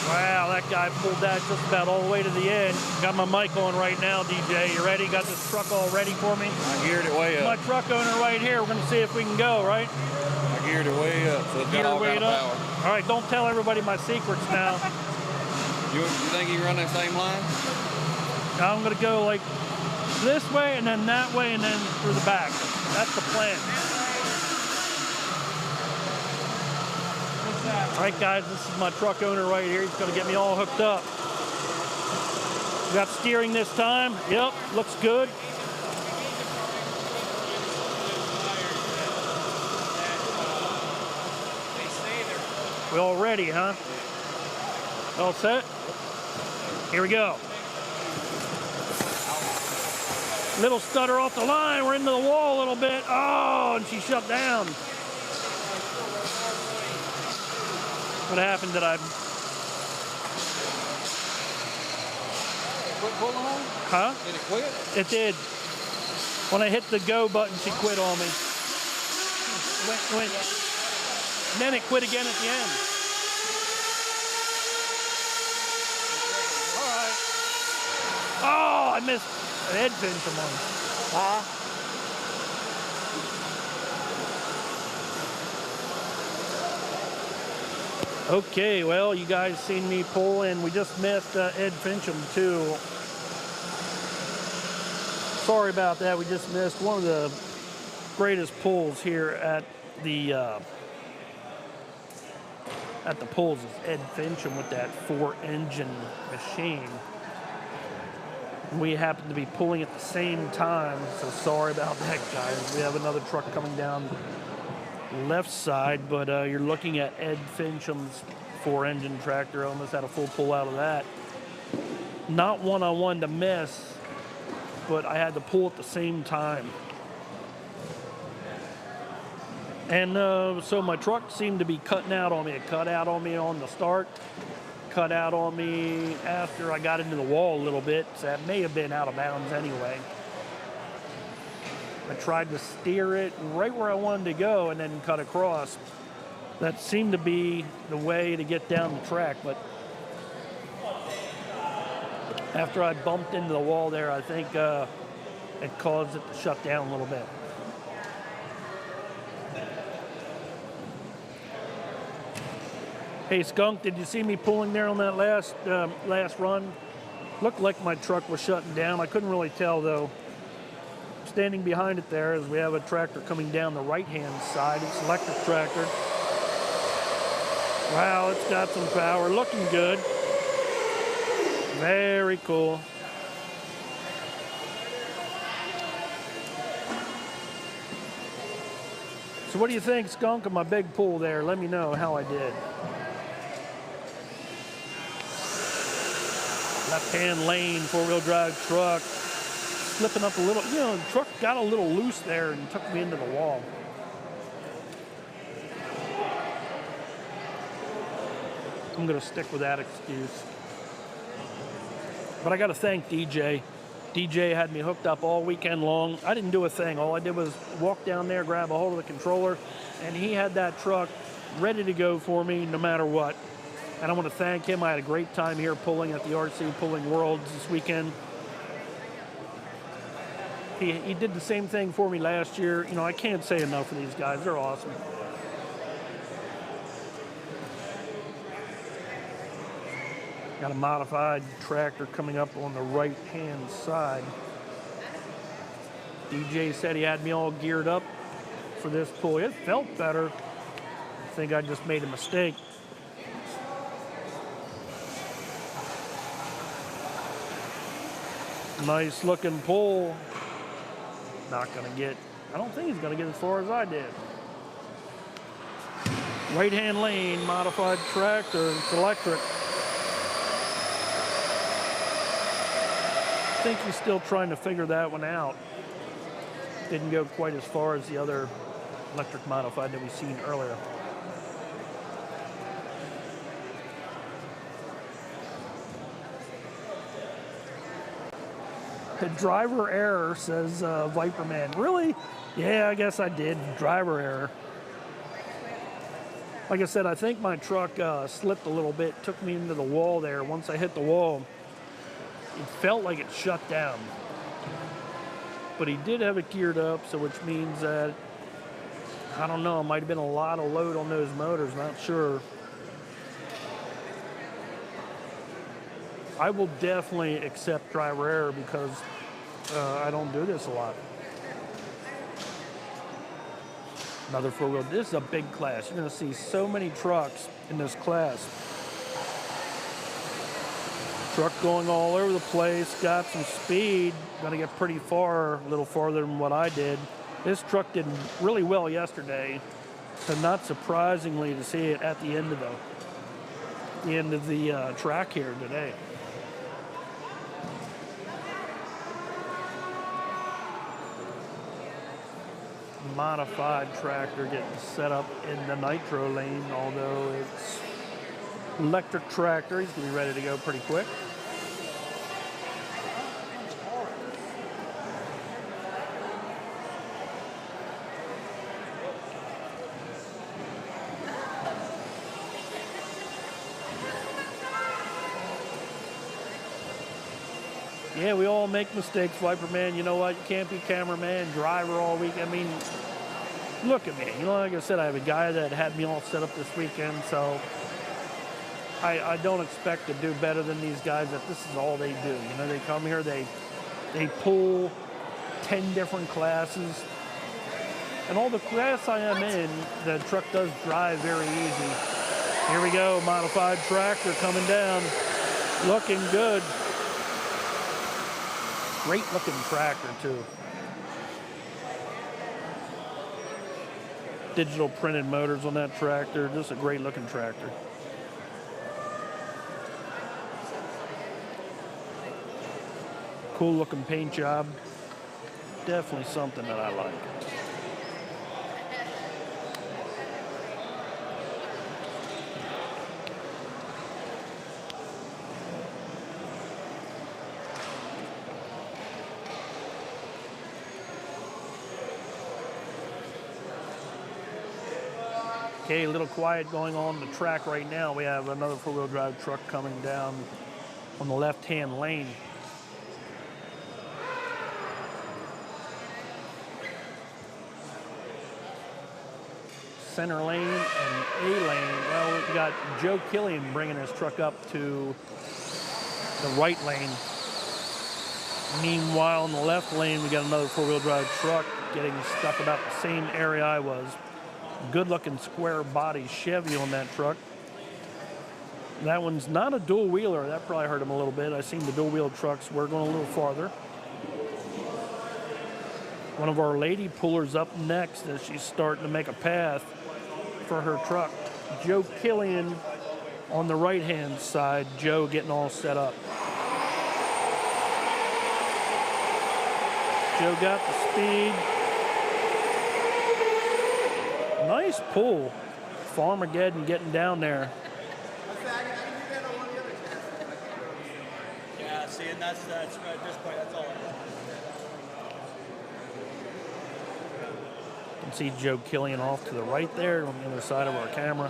Wow, that guy pulled that just about all the way to the end. Got my mic on right now, DJ. You ready? Got this truck all ready for me? I geared it way up. My truck owner right here. We're going to see if we can go, right? I geared it way up, so it's got all kind of power. All right, don't tell everybody my secrets now. You think you can run that same line? I'm going to go like this way and then that way and then through the back. That's the plan. All right, guys, this is my truck owner right here. He's going to get me all hooked up. We got steering this time. Yep, looks good. We all ready, huh? All set? Here we go. Little stutter off the line. We're into the wall a little bit. Oh, and she shut down. What happened? Did I... Quit pulling on? Huh? Did it quit? It did. When I hit the go button, she quit on me. Went. And then it quit again at the end. All right. Oh, I missed an head pin from one. Huh? Okay, well, you guys seen me pull, and we just missed Ed Fincham, too. Sorry about that. We just missed one of the greatest pulls here at the pulls is Ed Fincham with that 4-engine machine. We happen to be pulling at the same time, so sorry about that, guys. We have another truck coming down left side, but you're looking at Ed Fincham's 4-engine tractor. Almost had a full pull out of that. Not one I wanted to miss, but I had to pull at the same time. And so my truck seemed to be cutting out on me. It cut out on me on the start, cut out on me after I got into the wall a little bit. So that may have been out of bounds anyway. I tried to steer it right where I wanted to go and then cut across. That seemed to be the way to get down the track, but after I bumped into the wall there, I think it caused it to shut down a little bit. Hey Skunk, did you see me pulling there on that last run? Looked like my truck was shutting down. I couldn't really tell though. Standing behind it there is we have a tractor coming down the right-hand side. It's an electric tractor. Wow, it's got some power. Looking good. Very cool. So what do you think, Skunk, of my big pull there? Let me know how I did. Left-hand lane, four-wheel drive truck. Slipping up a little. You know, the truck got a little loose there and took me into the wall. I'm going to stick with that excuse. But I got to thank DJ. DJ had me hooked up all weekend long. I didn't do a thing. All I did was walk down there, grab a hold of the controller, and he had that truck ready to go for me no matter what. And I want to thank him. I had a great time here pulling at the RC Pulling Worlds this weekend. He did the same thing for me last year. You know, I can't say enough for these guys. They're awesome. Got a modified tractor coming up on the right-hand side. DJ said he had me all geared up for this pull. It felt better. I think I just made a mistake. Nice looking pull. Not gonna get, I don't think he's gonna get as far as I did. Right-hand lane, modified tractor, it's electric. I think he's still trying to figure that one out. Didn't go quite as far as the other electric modified that we've seen earlier. Driver error, says Viperman. Really? Yeah, I guess I did. Driver error. Like I said, I think my truck slipped a little bit, took me into the wall there. Once I hit the wall, it felt like it shut down. But he did have it geared up, so which means that, I don't know, it might have been a lot of load on those motors, not sure. I will definitely accept driver error because I don't do this a lot. Another four-wheel. This is a big class. You're going to see so many trucks in this class. Truck going all over the place, got some speed, going to get pretty far, a little farther than what I did. This truck did really well yesterday, so not surprisingly to see it at the end of the track here today. Modified tractor getting set up in the Nitro lane, although it's electric tractor. He's going to be ready to go pretty quick. Yeah, we all make mistakes, Viperman. You know what? You can't be cameraman, driver all week. I mean, look at me. You know, like I said, I have a guy that had me all set up this weekend, so I don't expect to do better than these guys that this is all they do. You know, they come here, they pull 10 different classes. And all the class I am in, the truck does drive very easy. Here we go, modified tractor coming down. Looking good. Great looking tractor too. Digital printed motors on that tractor. Just a great looking tractor. Cool looking paint job. Definitely something that I like. Okay, a little quiet going on the track right now. We have another four-wheel drive truck coming down on the left-hand lane. Center lane and A lane. Well, we got Joe Killian bringing his truck up to the right lane. Meanwhile, in the left lane, we got another four-wheel drive truck getting stuck about the same area I was. Good-looking square body Chevy on that truck. That one's not a dual wheeler. That probably hurt him a little bit. I seen the dual wheel trucks. We're going a little farther. One of our lady pullers up next as she's starting to make a path for her truck. Joe Killian on the right-hand side. Joe getting all set up. Joe got the speed. Nice pull. Farmageddon getting down there. Yeah, see, and that's at this point, that's all I want. You can see Joe Killian off to the right there on the other side of our camera.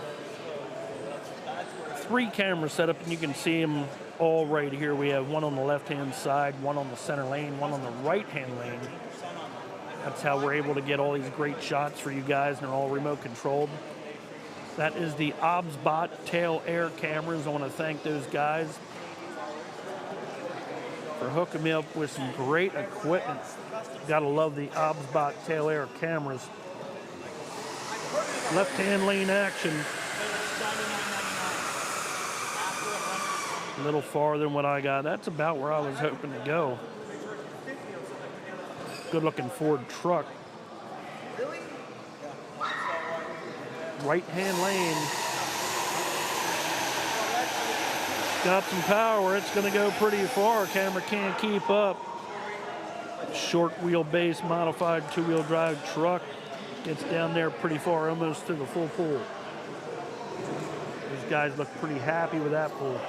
3 cameras set up, and you can see them all right here. We have one on the left-hand side, one on the center lane, one on the right-hand lane. That's how we're able to get all these great shots for you guys, and they're all remote controlled. That is the OBSBot tail air cameras. I want to thank those guys for hooking me up with some great equipment. Gotta love the OBSBot tail air cameras. Left-hand lane action. A little farther than what I got. That's about where I was hoping to go. Good looking Ford truck. Right-hand lane. Got some power. It's going to go pretty far. Camera can't keep up. Short wheelbase modified 2-wheel drive truck. Gets down there pretty far, almost to the full pull. These guys look pretty happy with that pull.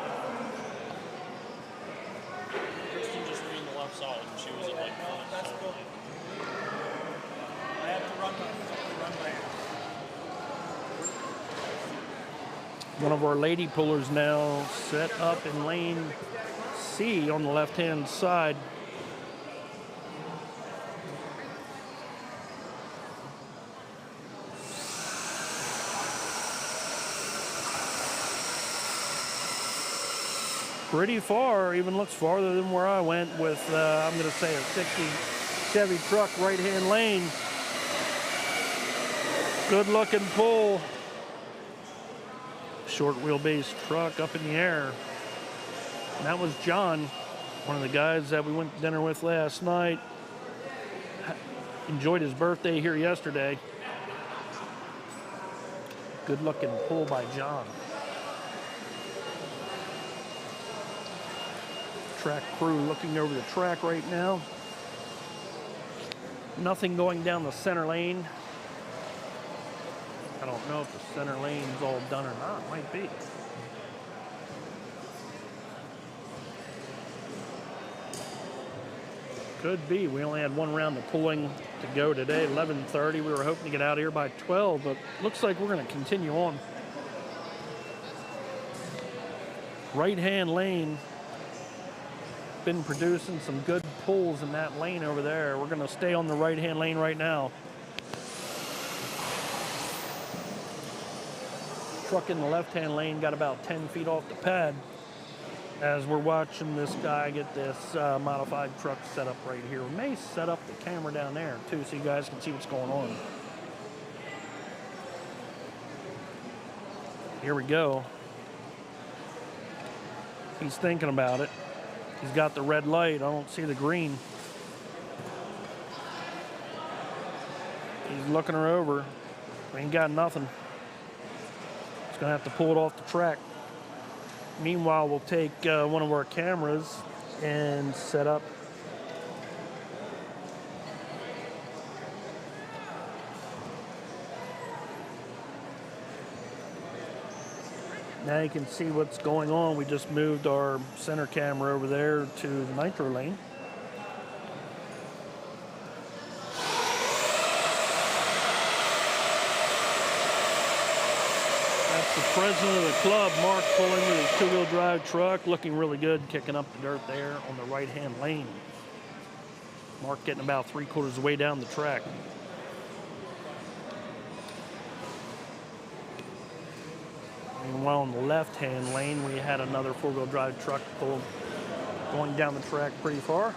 Kristen just ran the left side, and she was at like that's cool. I have to run my One of our lady pullers now set up in lane C on the left-hand side. Pretty far, even looks farther than where I went with, I'm going to say, a 60 Chevy truck right-hand lane. Good looking pull. Short wheelbase truck up in the air. And that was John, one of the guys that we went to dinner with last night. Enjoyed his birthday here yesterday. Good looking pull by John. Track crew looking over the track right now. Nothing going down the center lane. I don't know if the center lane's all done or not. Might be. Could be. We only had one round of pulling to go today, 11:30. We were hoping to get out of here by 12, but looks like we're going to continue on. Right-hand lane. Been producing some good pulls in that lane over there. We're going to stay on the right-hand lane right now. Truck in the left-hand lane got about 10 feet off the pad as we're watching this guy get this modified truck set up right here. We may set up the camera down there too so you guys can see what's going on. Here we go. He's thinking about it. He's got the red light. I don't see the green. He's looking her over. We ain't got nothing. He's gonna have to pull it off the track. Meanwhile, we'll take one of our cameras and set up. Now you can see what's going on. We just moved our center camera over there to the Nitro lane. That's the president of the club, Mark, pulling with his two-wheel drive truck, looking really good, kicking up the dirt there on the right-hand lane. Mark getting about 3/4 of the way down the track. Meanwhile, on the left-hand lane, we had another four-wheel drive truck going down the track pretty far.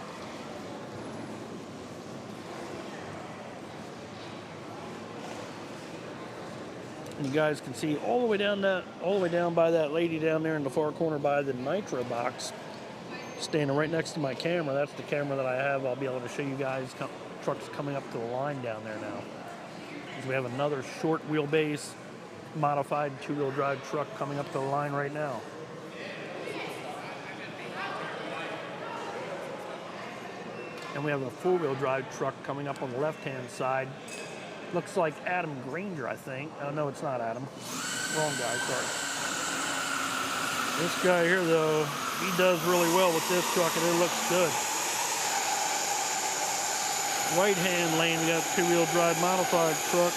And you guys can see all the way down by that lady down there in the far corner by the Nitro box, standing right next to my camera. That's the camera that I have. I'll be able to show you guys trucks coming up to the line down there now. We have another short wheelbase modified two-wheel drive truck coming up to the line right now. And we have a four-wheel drive truck coming up on the left-hand side. Looks like Adam Granger, I think. Oh, no, it's not Adam. Wrong guy, sorry. This guy here, though, he does really well with this truck, and it looks good. Right-hand lane, we got two-wheel drive modified truck.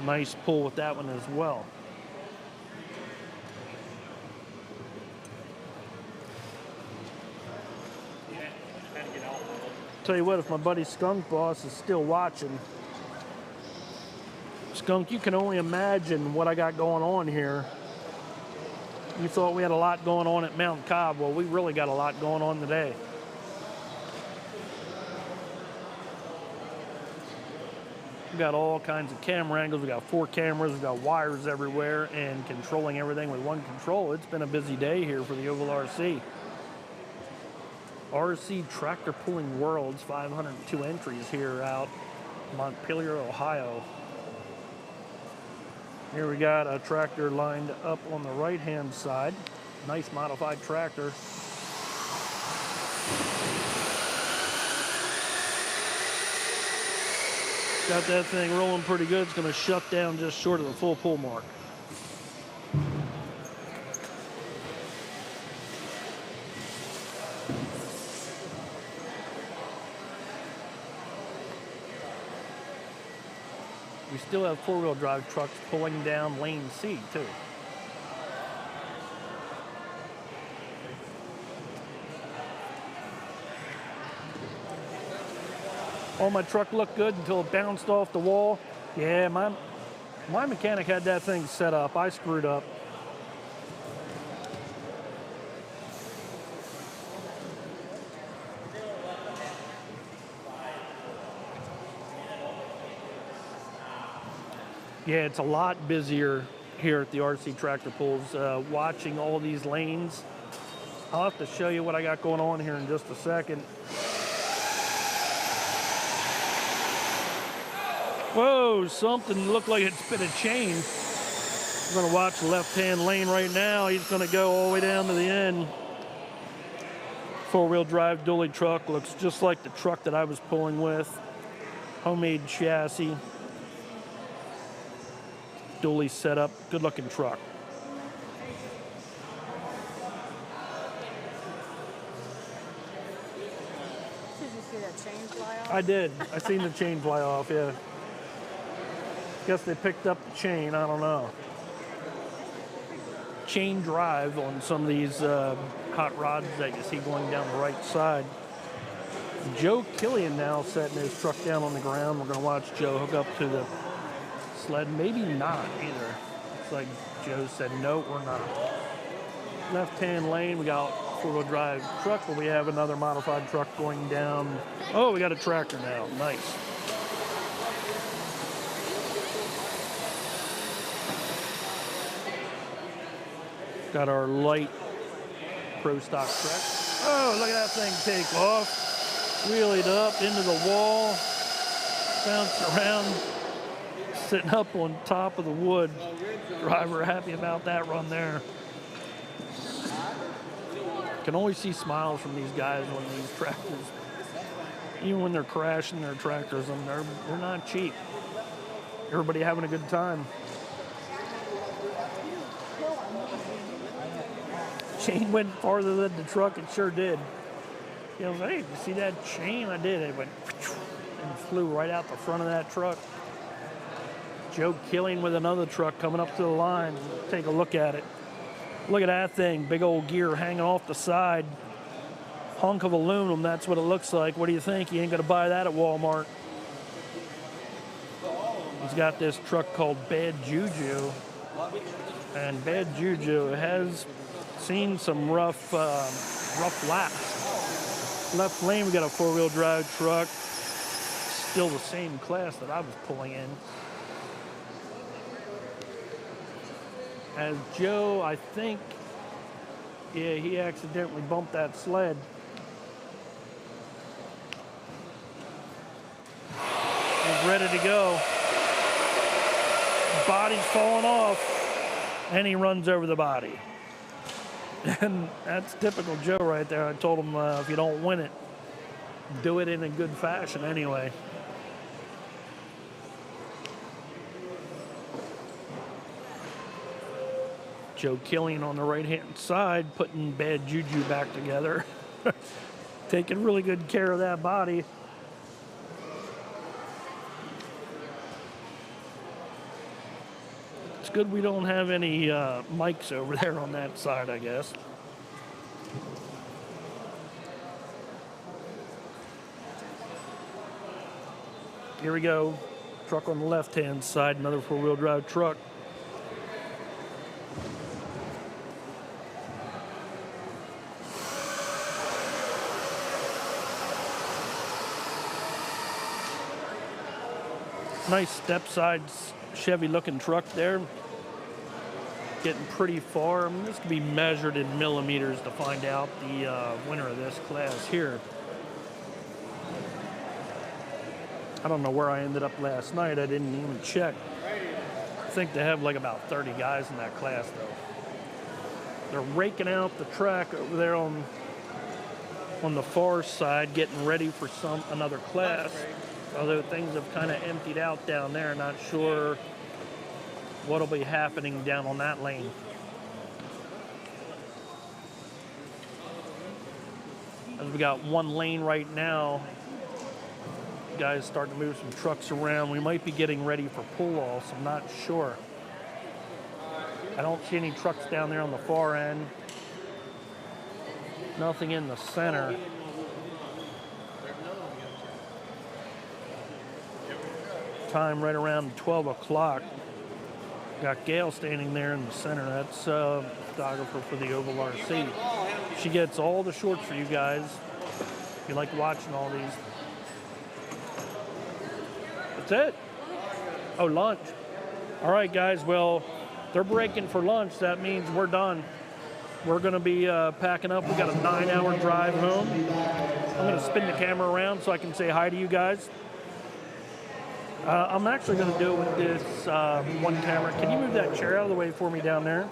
Nice pull with that one as well. Tell you what, if my buddy Skunk Boss is still watching, Skunk, you can only imagine what I got going on here. You thought we had a lot going on at Mount Cobb. Well, we really got a lot going on today. We got all kinds of camera angles. We got 4 cameras. We got wires everywhere and controlling everything with one control. It's been a busy day here for the Oval RC. RC Tractor Pulling Worlds, 502 entries here out Montpelier, Ohio. Here we got a tractor lined up on the right-hand side. Nice modified tractor. Got that thing rolling pretty good. It's going to shut down just short of the full pull mark. We still have four-wheel drive trucks pulling down lane C too. Oh, my truck looked good until it bounced off the wall. Yeah, my mechanic had that thing set up. I screwed up. Yeah, it's a lot busier here at the RC Tractor Pulls, watching all these lanes. I'll have to show you what I got going on here in just a second. Whoa, something looked like it's been a chain. I'm gonna watch the left-hand lane right now. He's gonna go all the way down to the end. Four-wheel drive dually truck, looks just like the truck that I was pulling with. Homemade chassis. Dually setup, good looking truck. Did you see that chain fly off? I did. I seen the chain fly off, yeah. Guess they picked up the chain, I don't know. Chain drive on some of these hot rods that you see going down the right side. Joe Killian now setting his truck down on the ground. We're gonna watch Joe hook up to the sled. Maybe not either. Looks like Joe said, no, we're not. Left-hand lane, we got four-wheel drive truck, but we have another modified truck going down. Oh, we got a tractor now. Nice. Got our light pro stock truck. Oh, look at that thing take off. wheelied up into the wall, bounced around, sitting up on top of the wood. Driver happy about that run there. Can always see smiles from these guys on these tractors. Even when they're crashing their tractors, and they're not cheap. Everybody having a good time. Chain went farther than the truck, it sure did. You know, hey, you see that chain? I did. It went and flew right out the front of that truck. Joe Killing with another truck coming up to the line. Take a look at it. Look at that thing, big old gear hanging off the side. Hunk of aluminum, that's what it looks like. What do you think? You ain't gonna buy that at Walmart. He's got this truck called Bad Juju. And Bad Juju has seen some rough laps. Left lane, we got a four-wheel drive truck. Still the same class that I was pulling in. As Joe, I think, yeah, he accidentally bumped that sled. He's ready to go. Body's falling off, and he runs over the body. And that's typical Joe right there. I told him if you don't win it, do it in a good fashion anyway. Joe Killing on the right-hand side, putting Bad Juju back together. Taking really good care of that body. It's good we don't have any mics over there on that side, I guess. Here we go. Truck on the left-hand side, another four-wheel drive truck. Nice step-side Chevy-looking truck there. Getting pretty far. I mean, this could be measured in millimeters to find out the winner of this class here. I don't know where I ended up last night. I didn't even check. I think they have like about 30 guys in that class, though. They're raking out the track over there on the far side, getting ready for another class. Although things have kind of emptied out down there, not sure what'll be happening down on that lane. As we got one lane right now, guys starting to move some trucks around. We might be getting ready for pull-offs, I'm not sure. I don't see any trucks down there on the far end. Nothing in the center. Time right around 12 o'clock. Got Gail standing there in the center. That's photographer for the Oval RC. She gets all the shorts for you guys. If you like watching all these. That's it. Oh, lunch. All right, guys. Well, they're breaking for lunch. That means we're done. We're going to be packing up. We got a 9-hour drive home. I'm going to spin the camera around so I can say hi to you guys. I'm actually going to do it with this one camera. Can you move that chair out of the way for me down there?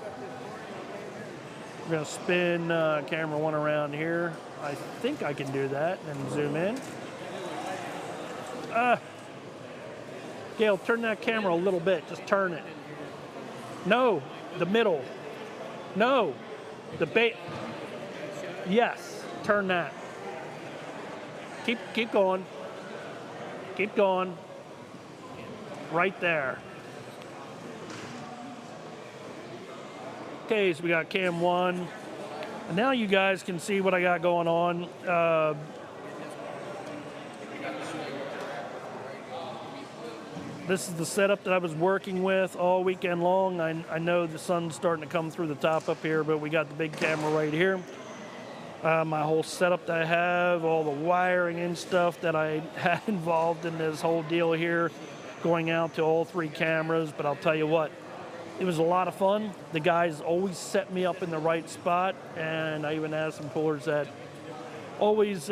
We're going to spin camera one around here. I think I can do that and zoom in. Gail, turn that camera a little bit. Just turn it. No, the middle. No, the bait. Yes, turn that. Keep going. Keep going. Right there. Okay, so we got cam one. And now you guys can see what I got going on. This is the setup that I was working with all weekend long. I know the sun's starting to come through the top up here, but we got the big camera right here. My whole setup that I have, all the wiring and stuff that I had involved in this whole deal here, going out to all three cameras. But I'll tell you what, it was a lot of fun. The guys always set me up in the right spot, and I even had some pullers that always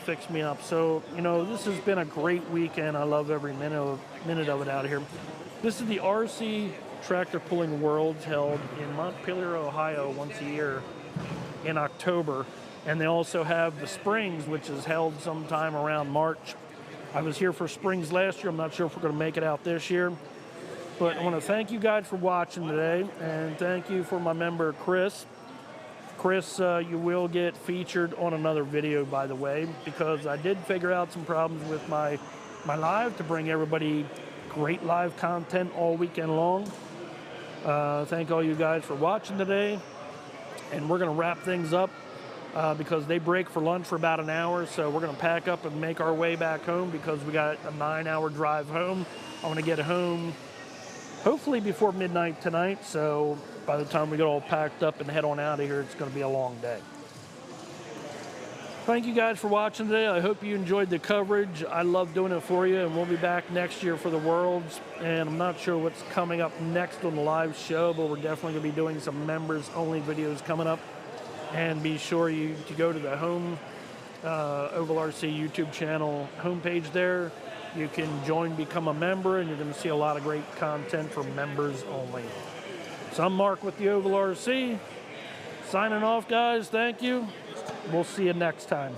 fix me up. So, you know, this has been a great weekend. I love every minute of it out here. This is the RC Tractor Pulling Worlds held in Montpelier, Ohio once a year in October. And they also have the Springs, which is held sometime around March. I was here for Springs last year. I'm not sure if we're going to make it out this year. But I want to thank you guys for watching today. And thank you for my member, Chris. Chris, you will get featured on another video, by the way, because I did figure out some problems with my live to bring everybody great live content all weekend long. Thank all you guys for watching today. And we're going to wrap things up because they break for lunch for about an hour. So we're going to pack up and make our way back home because we got a 9-hour drive home. I want to get home hopefully before midnight tonight. So by the time we get all packed up and head on out of here, it's going to be a long day. Thank you guys for watching today. I hope you enjoyed the coverage. I love doing it for you, and we'll be back next year for the Worlds. And I'm not sure what's coming up next on the live show, but we're definitely going to be doing some members-only videos coming up. And be sure to go to the home Oval RC YouTube channel homepage there. You can join, become a member, and you're going to see a lot of great content for members only. So I'm Mark with the Oval RC. Signing off, guys. Thank you. We'll see you next time.